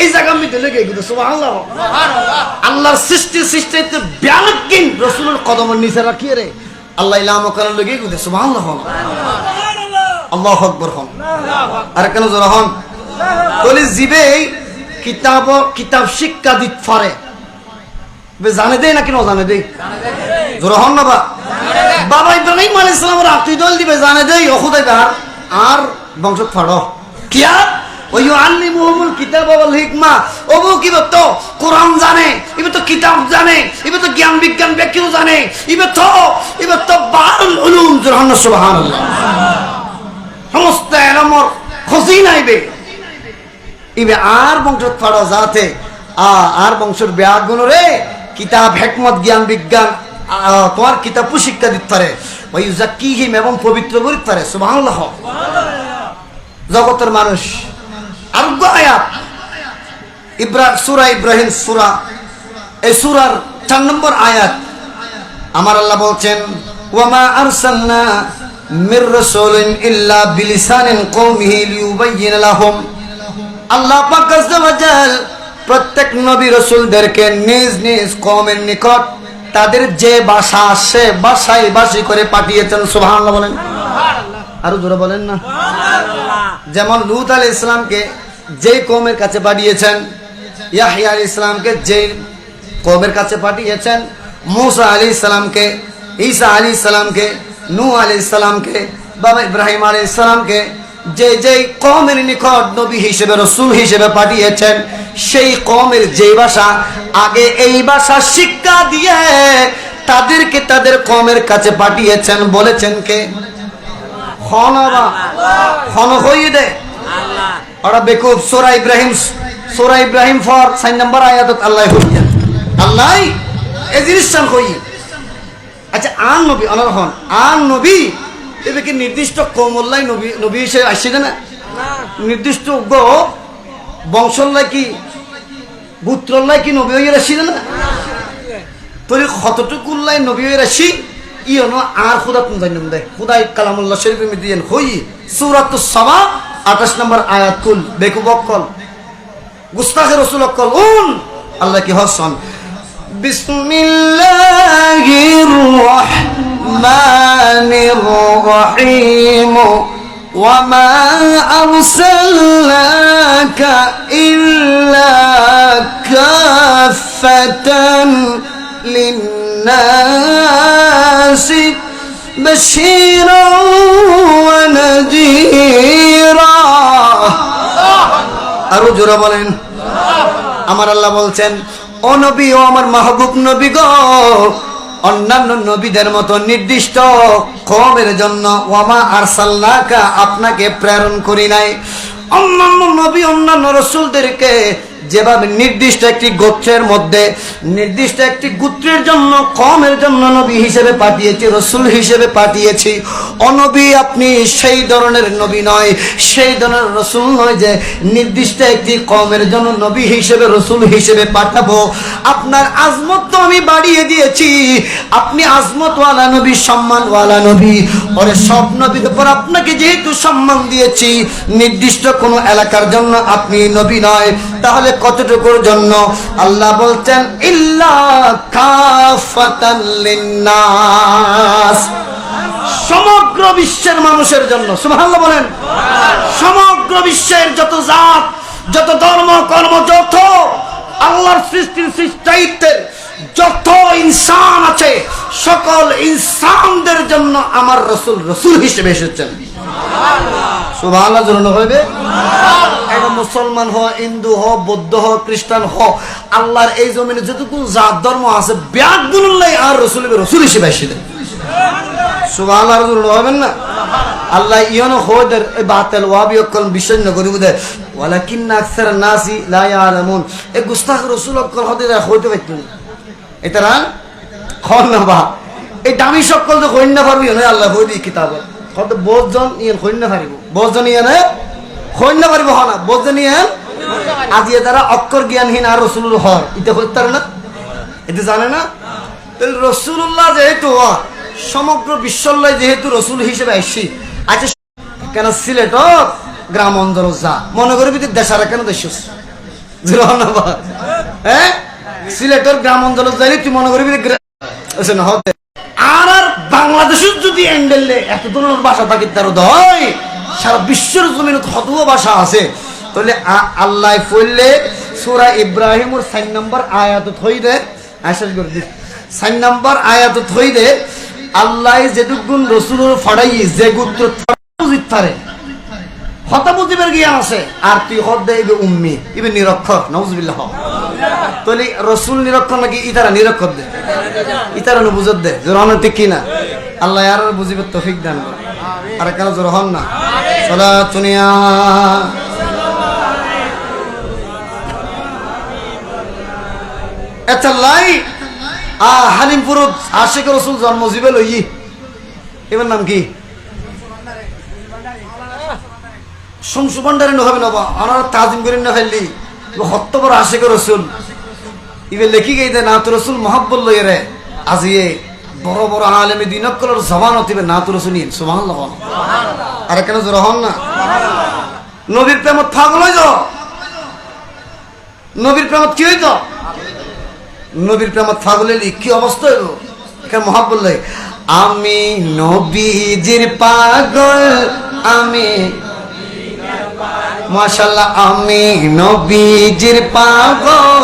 A: এই জায়গা আমি দিলে গে কিন্তু সুবহানাল্লাহ আল্লাহর সৃষ্টিতে ব্যালকিন রাসূলের কদমের নিচে রাখিয়ে রে আল্লাহ ইলাম করার লগে কিন্তু সুবহানাল্লাহ আল্লাহু আকবার হন আর কেন জোরা হন বলি জিবে কিতাব শিক্ষা দিত পারে জানে দেয় নাকি না জানে দেয় জোরা হন না বাবা ইব্রাহিম আলাইহিস সালামের আকীদা দিবে জানে দেয় খুদাই আর বংশ ফাড়ো কিয়া ওয়ায়ুআল্লিমুহুমুল কিতাবা ওয়াল হিকমা ওবু কি বলতো কোরআন জানে ইবে তো কিতাব জানে ইবে তো জ্ঞান বিজ্ঞান ব্যাখ্যাও জানে ইবে তো বারুল উলুম জোরান সুবহানাল্লাহ সমস্ত ইলমর খজিনা ইবে আর বংশ ফাড়ো যাতে আর বংশের ব্যাগুন রে কিতাব হিকমত জ্ঞান বিজ্ঞান তোমার কিতাব শিক্ষা দিতে পারে ওয়ায়ুযাক্কিহিম এবং পবিত্র করিতে পারে সুবহানাল্লাহ জগতের মানুষ আর আয়াত সূরা ইব্রাহিম সূরা এই সূরার 4 নম্বর আয়াত আমার আল্লাহ বলছেন ওয়ামা আরসালনা মির রাসূলিন ইল্লা বিলিসানিন কওমিহি লিয়ুবাইয়িনা লাহুম আল্লাহ পাক আযজা ওয়া জাল প্রত্যেক নবী রাসূলদেরকে নিজ নিজ কওমের নিকট তাদের যে ভাষা সে ভাষায় ভাষী করে পাঠিয়েছেন সুবহানাল্লাহ বলেন সুবহানাল্লাহ আরো জোরে বলেন না সুবহানাল্লাহ যেমন লূত আলাইহিস সালামকে যেই কওমের কাছে পাঠিয়েছেন ইয়াহইয়া আলাইহিস সালামকে যেই কওমের কাছে পাঠিয়েছেন মূসা আলাইহিস সালামকে ঈসা আলাইহিস সালামকে নূহ আলাইহিস সালামকে বাবা ইব্রাহিম আলাইহিস সালামকে যেই কওমের নিকট নবী হিসেবে রাসূল হিসেবে পাঠিয়েছেন সেই কওমের যে ভাষা আগে এই ভাষা শিক্ষা দিয়ে তাদেরকে তাদের কওমের কাছে পাঠিয়েছেন বলেছেন কে খনাবা খন হইয়ে দে আল্লাহ ওরা বেকুব সূরা ইব্রাহিম ফর 4 নম্বর আয়াতত আল্লাহ হইয়া আল্লাহ এই জিনিসটা কই আচ্ছা আন নবী অনরহন আন নবী এবে কি নির্দিষ্ট কওমলাই নবী হিসেবে আসছে না নির্দিষ্ট গো বংশলাই কি গোত্রলাই কি নবী হইয়া আসছে না তোর কতটুকুলাই নবী হইয়া আসি ইয়নো আর খুদা কোন জানেন দে খুদাই কালামুল্লাহ শরীফের মধ্যে হই সূরাতুস সাবা 28 নম্বর আয়াত কুল বেকুব কল গুস্তাখে রাসূল কল উন আল্লাহ কি হসন বিসমিল্লাহির রহমানির রহিম ওয়া মা আরসালনাকা ইল্লা কাফাতান লিন-নাসি বাশীরা ওয়া নাযীরা। আরো জোরে বলেন। আমার আল্লাহ বলছেন, ও নবী, ও আমার মাহবুব নবী গো, অন্যান্য নবীদের মতো নির্দিষ্ট কওমের জন্য ওয়ামা আরসালনাকা আপনাকে প্রেরণ করি নাই। অন্যান্য নবী অন্যান্য রাসূলদেরকে যেভাবে নির্দিষ্ট একটি গোত্রের মধ্যে নির্দিষ্ট একটি গোত্রের জন্য কওমের জন্য নবী হিসেবে পাঠিয়েছি, রাসূল হিসেবে পাঠিয়েছি, অনবী আপনি সেই ধরনের নবী নয়, সেই ধরনের রাসূল নয় যে নির্দিষ্ট একটি কওমের জন্য নবী হিসেবে রাসূল হিসেবে পাঠাবো। আপনার আজমত তো আমি বাড়িয়ে দিয়েছি, আপনি আজমতওয়ালা নবী, সম্মানওয়ালা নবী। ওরে সব নবীর উপর আপনাকে যেহেতু সম্মান দিয়েছি, নির্দিষ্ট কোনো এলাকার জন্য আপনি নবী নয়, তাহলে কতটুকুর জন্য? আল্লাহ বলছেন ইল্লা কাফাতান লিন-নাস, সমগ্র বিশ্বের মানুষের জন্য। সুবহানাল্লাহ বলেন। সমগ্র বিশ্বের যত জাত, যত ধর্ম, কর্ম, যত আল্লাহর সৃষ্টির সৃষ্টায়িত্বের যত ইনসান আছে, সকল ইনসানদের জন্য আমার রাসূল রাসূল হিসেবে এসেছেন। সুবহানাল্লাহ জন্য হইবে। এটা মুসলমান হ, হিন্দু হ, বৌদ্ধ হ, খ্রিস্টান হ, আল্লাহর এই জমিনে যতটুকু জাত ধর্ম আছে ব্যাগুল্লাহ আর রাসূল হিসেবে এসেছেন। সুবহানাল্লাহ জন্য হবেন না? আল্লাহ ইয়নো হোদের এই বাতিল ওয়াবি অকল বিষয় ন করিব দে ওয়ালাকিন্না আকসার নাসি লা ইয়ালামুন। এই গুস্তাখ রাসূল অকল হদের হইতে পারত না। এটারা খন না বা এই দামি সকল তো কইন না পারবি না। আল্লাহ কই দি কিতাব কত বহুজন ইয়েন কইন না পারিব, বহুজন ইয়েন কইন না পারিব না, বহুজন ইয়েন আজি তারা অক্ষর জ্ঞানহীন আর রাসূলুর হর এটা কইতার না, এটা জানে না। তাহলে রাসূলুল্লাহ যেহেতু সমগ্র বিশ্বলয় যেহেতু রাসূল হিসেবে আইছি, আচ্ছা কেন সিলেট গ্রাম অঞ্চল যা মনে করবি দেশারা কেন দেশ হ্যাঁ, সিলেটের গ্রাম অঞ্চল যাইলে তুই মনে করবি আর বাংলাদেশের যদি এন্ডেলে এত ধরনের ভাষা থাকি তার দয় সারা বিশ্বের জমিনে কত ভাষা আছে। তাহলে আল্লাহ পড়লে সূরা ইব্রাহিমের 4 নম্বর আয়াত হই দে, আশাস করে দি 4 নম্বর আয়াত হই দে, আল্লাহ যেটুকুন রাসূলের ফাড়াই যে গোত্র বুঝিত পারে হতা বুঝিবার জ্ঞান আছে, আর তুই হদ দে ইবে উম্মি ইবে নিরক্ষর, নাউজুবিল্লাহ। তাহলে রাসূল নিরক্ষর নাকি ইতারা নিরক্ষর দে? ইতারা ন বুঝত দে জোরান ঠিক কি না? আল্লাহ আর বুঝিবার তৌফিক দান করে। আর কেন জোর হন না? সালাতুনিয়া আচ্ছা লাই হালিমপুর আশিক রাসূল জন্ম জীবে লই, এবার নাম কি? শমসু ভান্ডারে নহবে নবা আমার তাজিম করেন না ফেললি হত্য বড় আশিক রাসূল ইবে লেখি গই দে না তো রাসূল মহব্বত লই রে আজিয়ে বড় বড় আলেমে দিনকলর জবান হতিবে না তো রাসূল নিন। সুবহানাল্লাহ। আর কেন জোর হন না? নবীর প্রেমত পাগল হই যাও, নবীর প্রেমত কি হইতো? নবীর প্রেমত পাগল হইলি কি অবস্থা হইব? এখানে মহব্বত লই আমি নবীজির পাগল, আমি মাশাআল্লাহ আমি নবীজির পাগল,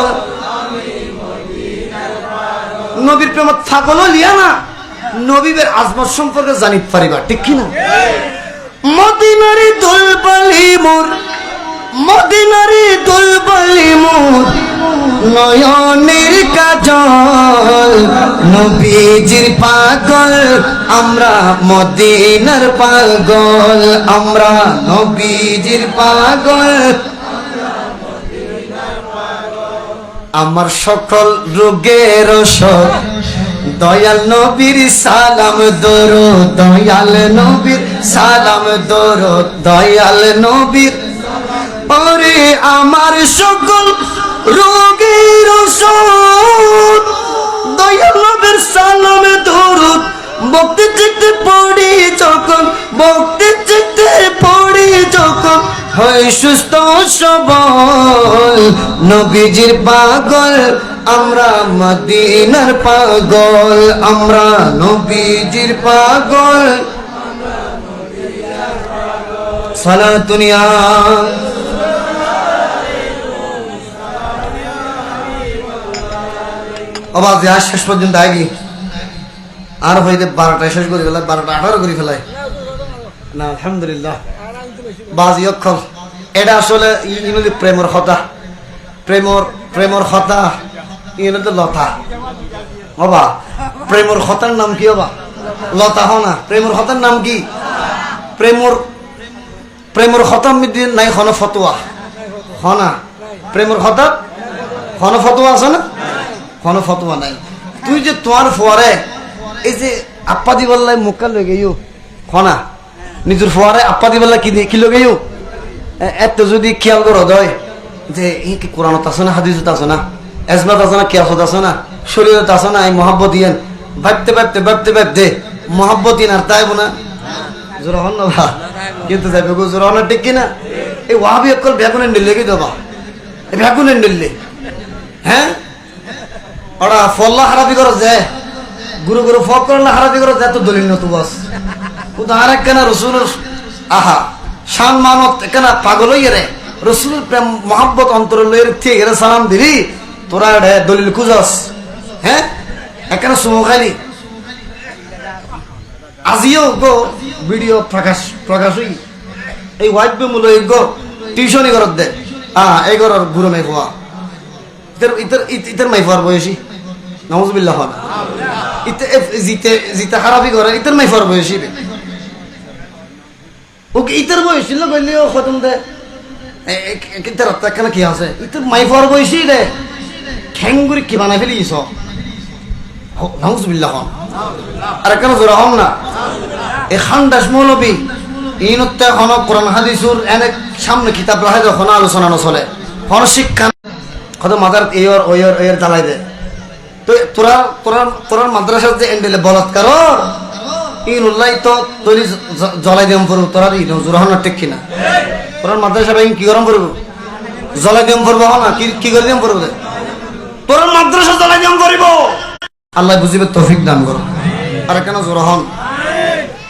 A: নবীর প্রেমত পাগল লিয়া না নবীর আজমত সম্পর্কে জানিতে পারিবা, ঠিক কি না? মদিনারি দুলবালি মোর, মদিনারি দুলবালি মোর নয়নের কাজল, নবীজির পাগল আমরা মদিনার পাগল, আমরা নবীজির পাগল, আমার সকল রোগের ওষুধ দয়াল নবীর সালাম দরুদ, দয়াল নবীর সালাম দরুদ, দয়াল নবীর ওরে আমার সকল রোগের ওষুধ দয়াল নবীর সালাম দরুদ। ভক্তি চিত্তে পড়ি যখন, ভক্তি চিত্তে পড়ি যখন হই সুস্থ সবল নবীজির পাগল আমরা মদিনার পাগল আমরা নবীজির পাগল সালাতুনিয়া আবার যা শেষ পর্যন্ত আগে আর হইতে 12টায় শেষ করে ফেলায় 12টা 18 করে ফেলায় না আলহামদুলিল্লাহ বাজি অক্ষর এটা আসলে ইংরেজি প্রেমর কথা প্রেমর কথা ইংরেজি লতা বাবা প্রেমর কথার নাম কি বাবা লতা হনা প্রেমর কথার নাম কি প্রেমর খতম নাই হন ফতোয়া হনা প্রেমর খতম হন ফতোয়া আছে না হন ফতোয়া নাই তুই যে তোমার ফোয়ারে এই যে আপ্পা দি বললাই মুক্কা লই গেইও হনা নিজের ফোয়ারে আপ্পা দি বললাই কি লই গেইও এত যদি খেয়াল করো দয় যে এই কি কোরআনত আছে না হাদিসত আছে না এজমাত আছে না কিয়াসত আছে না শরীয়ত আছে না এই মহব্বত ইয়ান ভাবতে মহব্বত ইয়ান আর তাইব না জোর হন না ভা কিন্তু যাইবে গো জোর হন ঠিক কিনা এই ওয়াহাবি অকল বেগুনের নিলে কি দেবা এই বেগুনের নিলে হ্যাঁ ওরা ফল্লা হারাবি করো যে গুরু ফক করলে হারাবি করো যে তো দলিল নতু বস উদাহরণ কেন রসুলের আহা শান মানত কেন পাগল হইয়ে রে রসুলের প্রেম মহাব্বত অন্তর লইয়ের ঠিক এরা সালাম দিলি তোরা দলিল খুঁজস হ্যাঁ এখানে সুমো খালি আজিও গো ভিডিও প্রকাশ হই এই হোয়াইট বে মূল গো টিউশনই করত দে এই ঘরের গুরু মাই হওয়া ইতের মাই হওয়ার বয়সী নাউজুবিল্লাহ হন জিতে খারাপই করে ইতের মাই হওয়ার বয়সী ওকে ইতের বয়সী না কইলে ও খতম দে ইতের কেন কি আছে ইতের মাই হওয়ার বয়সী রে খ্যাঙ্গুরি কি বানাই ফেলিস নাউজুবিল্লাহ হন আর কেন জোরা হন না এই খানদাস মৌলবী ইনতে হন কোরআন হাদিসুর এনে সামনে কিতাব রাখে যখন আলোচনা নচলে হন শিক্ষা কত মাদার এর জ্বালাই দে তো তোরা মাদ্রাসার যে এন্ডেলে বলাৎকার ইনুল্লাহ তো তৈরি জ্বলাই দিম পড়ব তোরা জোরা হন ঠিক কিনা তোরা মাদ্রাসা ভাই কি গরম পড়ব জ্বলাই দিম পড়ব না কি করে দিম পড়ব তোরা মাদ্রাসা জ্বলাই দিম পড়ব আল্লাহ বুঝিবে তৌফিক দান করো আর কেন জোরা হন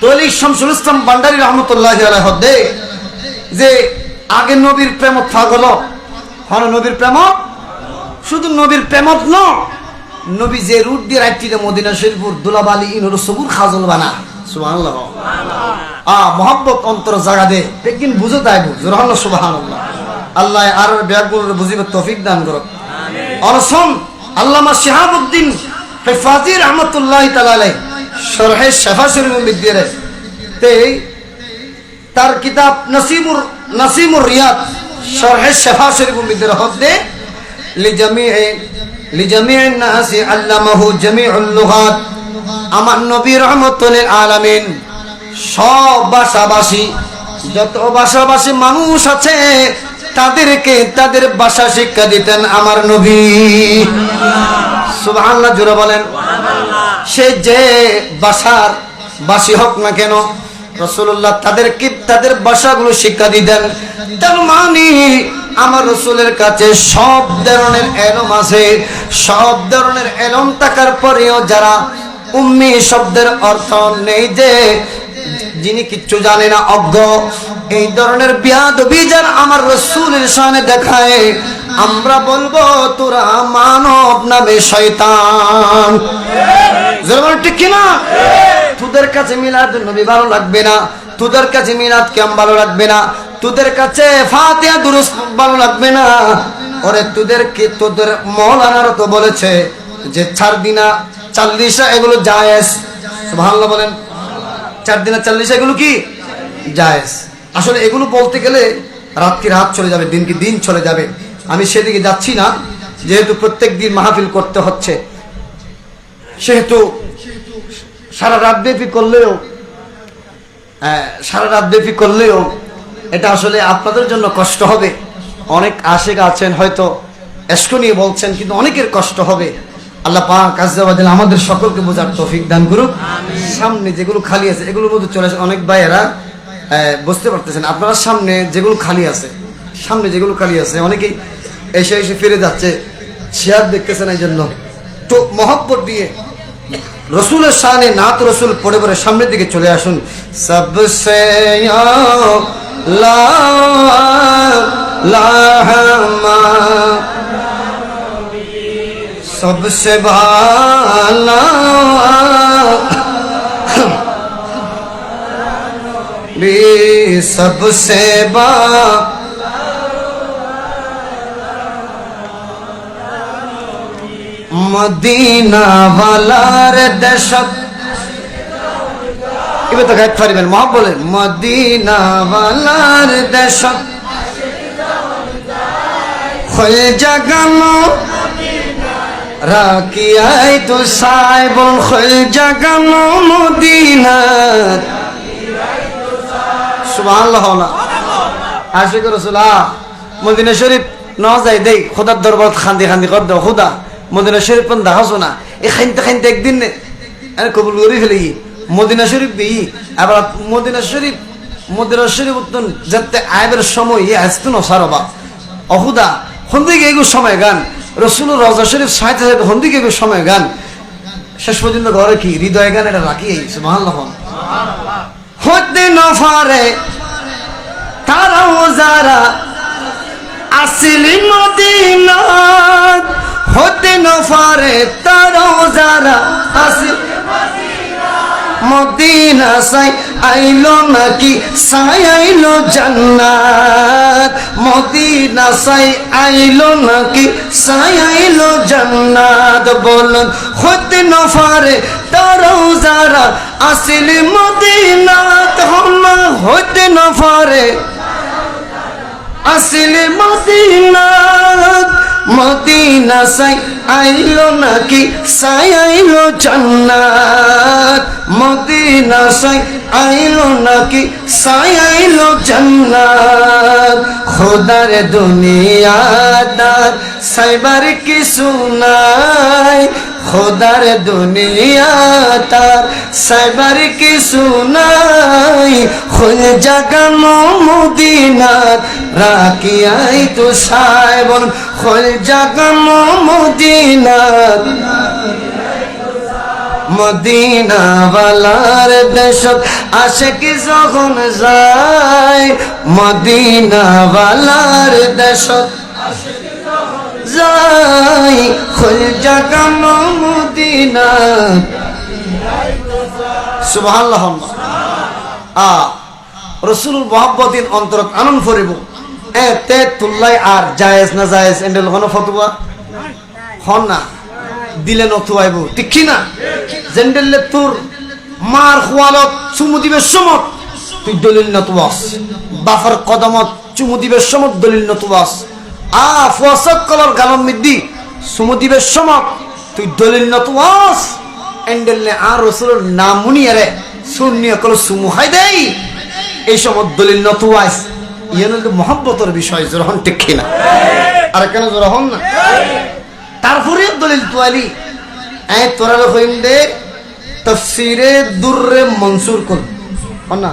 A: তৈলি শামসুল ইসলাম ভান্ডারী রহমতুল্লাহ আলাইহি হদে যে আগে নবীর প্রেম থাকলো হন নবীর প্রেম শুধু নবীর প্রেমত ন নবী যে রুট দিয়ে রাইটিতে মদিনা শরীফপুর দুলাবালি ইনুর সবুর খাজল বানা সুবহানাল্লাহ মহব্বত অন্তর জায়গা দে একদিন বুঝে তাইব জোরহান সুবহানাল্লাহ আল্লাহ আর ব্যাগুর বুঝিবে তৌফিক দান করো অনসম আল্লামা শিহাবউদ্দিন হিফাজি রহমতুল্লাহ তাআলা আলাইহি শরহে শাফা শরীফ বিদ্যারে তে তার কিতাব নাসিমুর রিয়াদ শরহে শাফা শরীফ বিদ্যারে হদে লিজামি'in নাসি আল্লামাহু জামিউল লুগাত আমার নবী রহমাতুল আলামিন সব ভাষাভাষী যত ভাষাভাষী মানুষ আছে তাদেরকে তাদের ভাষা শিক্ষা দিতেন আমার নবী সুবহানাল্লাহ জোরে বলেন সে যে ভাষার ভাষী হোক না কেন রাসূলুল্লাহ তাদেরকে তাদের ভাষাগুলো শিক্ষা দিতেন তার মানে আমার রাসূলের কাছে সব ধরনের এলম আছে সব ধরনের এলম থাকার পরেও যারা উম্মি শব্দের অর্থ নেই যে যিনি কিচ্ছু জানে না অজ্ঞ এই ধরনের বিয়াদবি যারা আমার রাসূলের সামনে দেখায় আমরা বলবো তোরা মানব নামে শয়তান জোরে ঠিক কি না তোদের কাছে মিলাদুন নবী ভালো লাগবে না তোদের কাছে মিলাদ কিয়াম ভালো লাগবে না তোদের কাছে ফাতিহা দুরূদ ভালো লাগবে না ওরে তোদের মাওলানারা তো বলেছে যে 4 দিনা 40 এগুলো জায়েজ সুবহানাল্লাহ বলেন 4 দিনা 40 এগুলো কি জায়েজ আসলে এগুলো বলতে গেলে রাত কি রাত চলে যাবে দিন কি দিন চলে যাবে আমি সেদিকে যাচ্ছি না যেহেতু প্রত্যেক দিন মাহফিল করতে হচ্ছে সেহেতু সারা রাত ব্যাপী করলেও এটা আসলে আপনাদের জন্য কষ্ট হবে অনেক আশিক আছেন হয়তো এশক নিয়ে বলছেন কিন্তু অনেকের কষ্ট হবে আল্লাহ পাক আজ্জা ওয়া জাল্লা আমাদের সকলকে বোঝার তৌফিক দান করুক সামনে যেগুলো খালি আছে এগুলোর মধ্যে চলে আসে অনেক ভাইয়েরা বুঝতে পারতেছেন আপনারা সামনে যেগুলো খালি আছে অনেকেই এসে এসে ফিরে যাচ্ছে, চেয়ার দেখতেছেন, এই জন্য তো মহব্বত দিয়ে রসুলের শানে নাত রসুল পড়ে পড়ে সামনের দিকে চলে আসুন। সবসে सबसे भाला भी सबसे बा मदीना वालार देशत এবার তো গাইতে পারবেন মহা বলেন মদিনা ওয়ালার দেশত হয়ে জাগানো রাকিয়াই তো সাইবল হয়ে জাগানো মদিনা সুবহানাল্লাহ না আশিক রাসূলুল্লাহ মদিনা শরীফ না যাই দেই খোদার দরবার খান্দি খান্দি কর দাও খোদা মদিনা শরীফ পন দেখাছো না এই খাইতে একদিন আরে কবুল করে ফেলি মদিনা শরীফ দিই আবার মদিনা শরীফ উত্তন যাতে আইবের সময় আসতো না সারবা অহুদা হন্দিকে এগো সময় গান রসুলের রওজা শরীফ সাইতে সাইতে হন্দিকে এগো সময় গান শেষ পর্যন্ত ঘরে কি হৃদয় গান এটা রাখি সুবহানাল্লাহ হতে না পারে তারাও যারা আসলি মদিনা হতে না পারে তারাও যারা আসলি মদিনা সাই আইলো নাকি সাই আইলো জান্নাত মদিনা সাই আইলো নাকি সাই আইলো জান্নাত বলুন হতে না পারে তারাও যারা আসলে মদিনাত হম্মা হতে না পারে আসলে মদিনাত মদিনা সাই আইলো নাকি সাই আইলো জান্নাত মদিনা সাই আইলো নাকি সাই আইলো জান্নাত খোদার দুনিয়াদার সাইবার কিছু নাই খোদার দুনিয়াদার সাইবার কিছু নাই খোঁজ জাগানো মদিনাত রাখিয়াই তো সাইবন খোঁজ জাগানো মদিনাত মদিনা ওয়ালার দেশত আশিক যখন যায় মদিনা ওয়ালার দেশত যাই খোঁজ জাগানো মদিনা সুবহানাল্লাহ রসুলুর মহব্বতিন অন্তরত আনন্দ ফরিব এতে তুল্লাই আর জায়েজ না জায়েজ এন্ডেল হন ফতোয়া হন না দিলে নতুয়াইব ঠিক কি না জেন্ডেললে তোর মার খোয়ালত চুমু দিবের সমত তুই দলিল নতুয়াস বাফার কদমত চুমু দিবের সমত দলিল নতুয়াস ফুয়াসক কলর গালম মিদ্দি চুমু দিবের সমত তুই দলিল নতুয়াস এন্ডেললে আর রসুলের নাম মুনিয়ারে সুন্নিয়া কল চুমু হাই দেই এই সমত দলিল নতুয়াস ইয়ান মহব্বতের বিষয় জরহন ঠিক কি না আর কেন জরহন না তারপরে দলিল তোয়ালি তোরা হইম দে তাফসীরে দুররে মনসুর কর না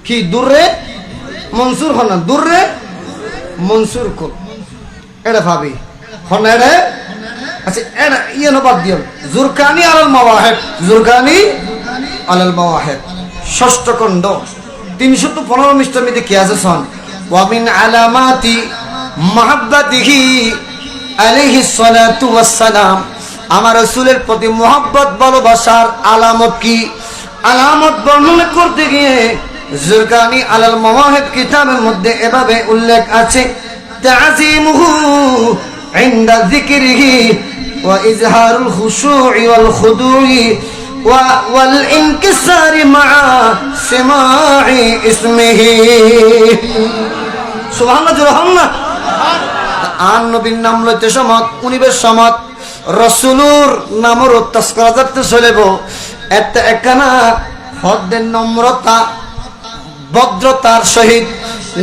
A: কি দুররে মনসুর হনা দুররে মনসুর কর এটা ভাবি হন এটা আচ্ছা এটা ইয়ানো বাদ দিও জুরকানি আলাল মাওয়াহিব জুরকানি আলাল মাওয়াহিব ষষ্ঠ খণ্ড 315 পৃষ্ঠার মধ্যে কি আছে শুন ওয়া মিন আলামাতি মাহাব্বাতিহি আলাইহিস সালাতু ওয়াস সালাম আমার রাসূলের প্রতি মহব্বত ভালোবাসার আলামত কি আলামত বর্ণনা করতে গিয়ে জুরকানি আলাল মাওয়াহিব কিতাবের মধ্যে এভাবে উল্লেখ আছে তাযীমুহু ইনদা যিকরিহি ওয়া ইজহারুল খুশুই ওয়াল খুদুই ওয়াল ইনকিসারি মা সিমাই ইসমিহি সুবহানাল্লাহ জুরহান্না আর নবীর নাম লইতে সমত উনিবের সমত রসুলুর নামর তস্করা করতে চলেব এত একখানা হদ্দের নম্রতা ভদ্রতার সহিত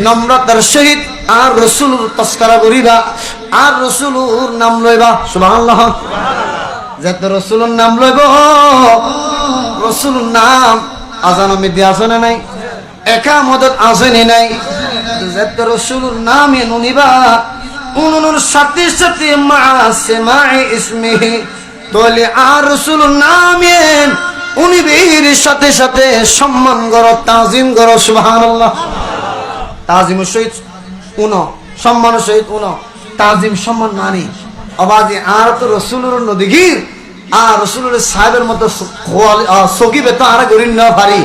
A: নম্রতার সহিত আর রসুলুর তস্করা করিবা আর রসুলুর নাম লইবা সুবহানাল্লাহ যত রসুলুর নাম লইব রসুলুর নাম আজান মিদি আসনে নাই একা মদত আসেনি নাই যেতে রসুলুর নামে নুনিবা উনুনুর সাথে সাথে মা সেমাই ইসমিহি তোলে আর রসুলুর নামে উনিবের সাথে সাথে সম্মান করো তাজিম করো সুবহানাল্লাহ তাজিমের সহিত উনো সম্মানের সহিত উনো তাজিম সম্মান মানি আবাদি আর তো রসুলের নদীগির আর রসুলের সাহেবের মতো সকিবে তো আর গরিব না পারি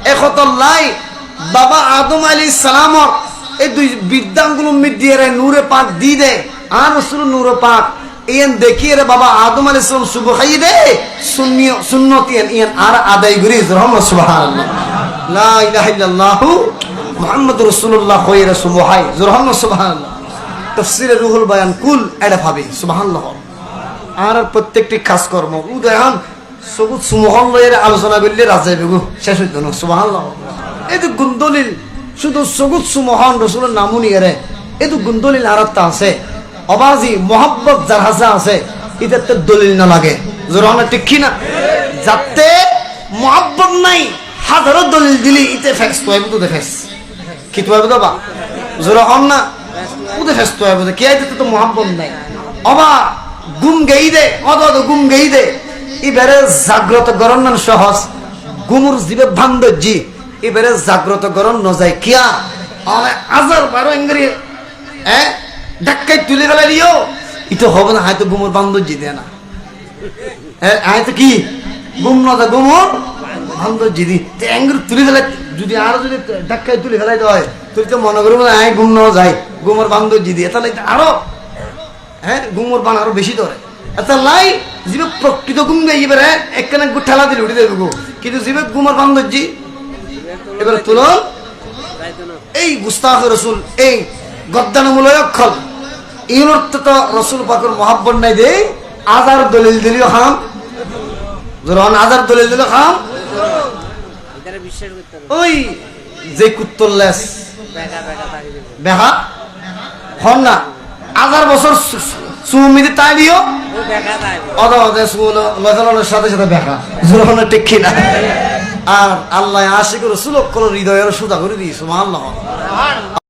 A: একত লাই বাবা আদম আলাইহিস সালামর এই দুই বিদ্যাঙ্গুলো মিডিয়ে নূরে পাক দি দে আর রসুল নূরে পাক ইয়ান দেখিয়ে রে বাবা আদম আলাইহিস সালাম সুবহাই দে সুন্নতি ইয়ান আর আদায় করি রহমান সুবহানাল্লাহ লা ইলাহা ইল্লাল্লাহ মুহাম্মাদুর রাসূলুল্লাহ খায়রা সুবহাই রহমান সুবহানাল্লাহ তাফসীরে রুহুল বায়ান কুল এডা ভাবে সুবহানাল্লাহ আর প্রত্যেকটি কাজ কর্ম উদয়ন সবুজ সুমহল লয়ের আলোচনা করলে রাজাই বেগু শেষ হইতো না সুবহানাল্লাহ এই তো গুন্দলিল শুধু সবুজ সুমহান রাসূলের নামুনি এরে এই তো গুন্দলিল আরতা আছে অবাজি মোহাব্বত যার হাসা আছে এটাতে দলিল না লাগে জোরানা ঠিক কি না যাতে মোহাব্বত নাই হাজারো দলিল দিলি ইতে ফেস তো আইবো তো ফেস কি তো আইবো বাবা জোরা হন না উদে ফেস তো আইবো কি আইতে তো মোহাব্বত নাই অবা গুম গেই দে অদ গুম গেই দে এবারে জাগ্রত গরণ না সহজ গুমুর জীবে ভান্দজি এবারে জাগ্রত গরণ ন যায় কিয়া আজার 12 ইংরি ধাক্কায় তুলে ফেলে দিও এটা হবে না হয়তো গুমুর বান্ধবজি দেয় না হয়তো কি গুম না গুমুর বান্ধবজি দি অ্যাঙ্গুর তুলে ফেলে যদি আরো যদি ধাক্কায় তুলে ফেলাই দেওয়া হয় তুই তো মনে করবো না গুম না যায় গুমুর বান্ধবজি দিয়ে তাহলে আরো গুমুর বান আরো বেশি ধরে আচ্ছা লাই জীবে প্রকৃত গুম গাই এবারে একখানে ঠেলা দিলে উঠে দেবে গো কিন্তু জীবে গুমুর বান্ধবজি এবারে তুলো এই গুস্তাখ রসুল এই গদ্দানমূলক অক্ষর এর অর্থ তো রসুল পাকের মহাব্বত নাই দে আজার দলিল দিলিও খাম যখন আজার দলিল দিল খাম ওই যে কুত্তরলেস বেহা হন না আজার বছর সুমিতে তাই দিও সাথে সাথে বেহা যখন ঠিক না আর আল্লাহ আশিক রসুল হৃদয়ের সুদা করে দিয়েছে সুবহানাল্লাহ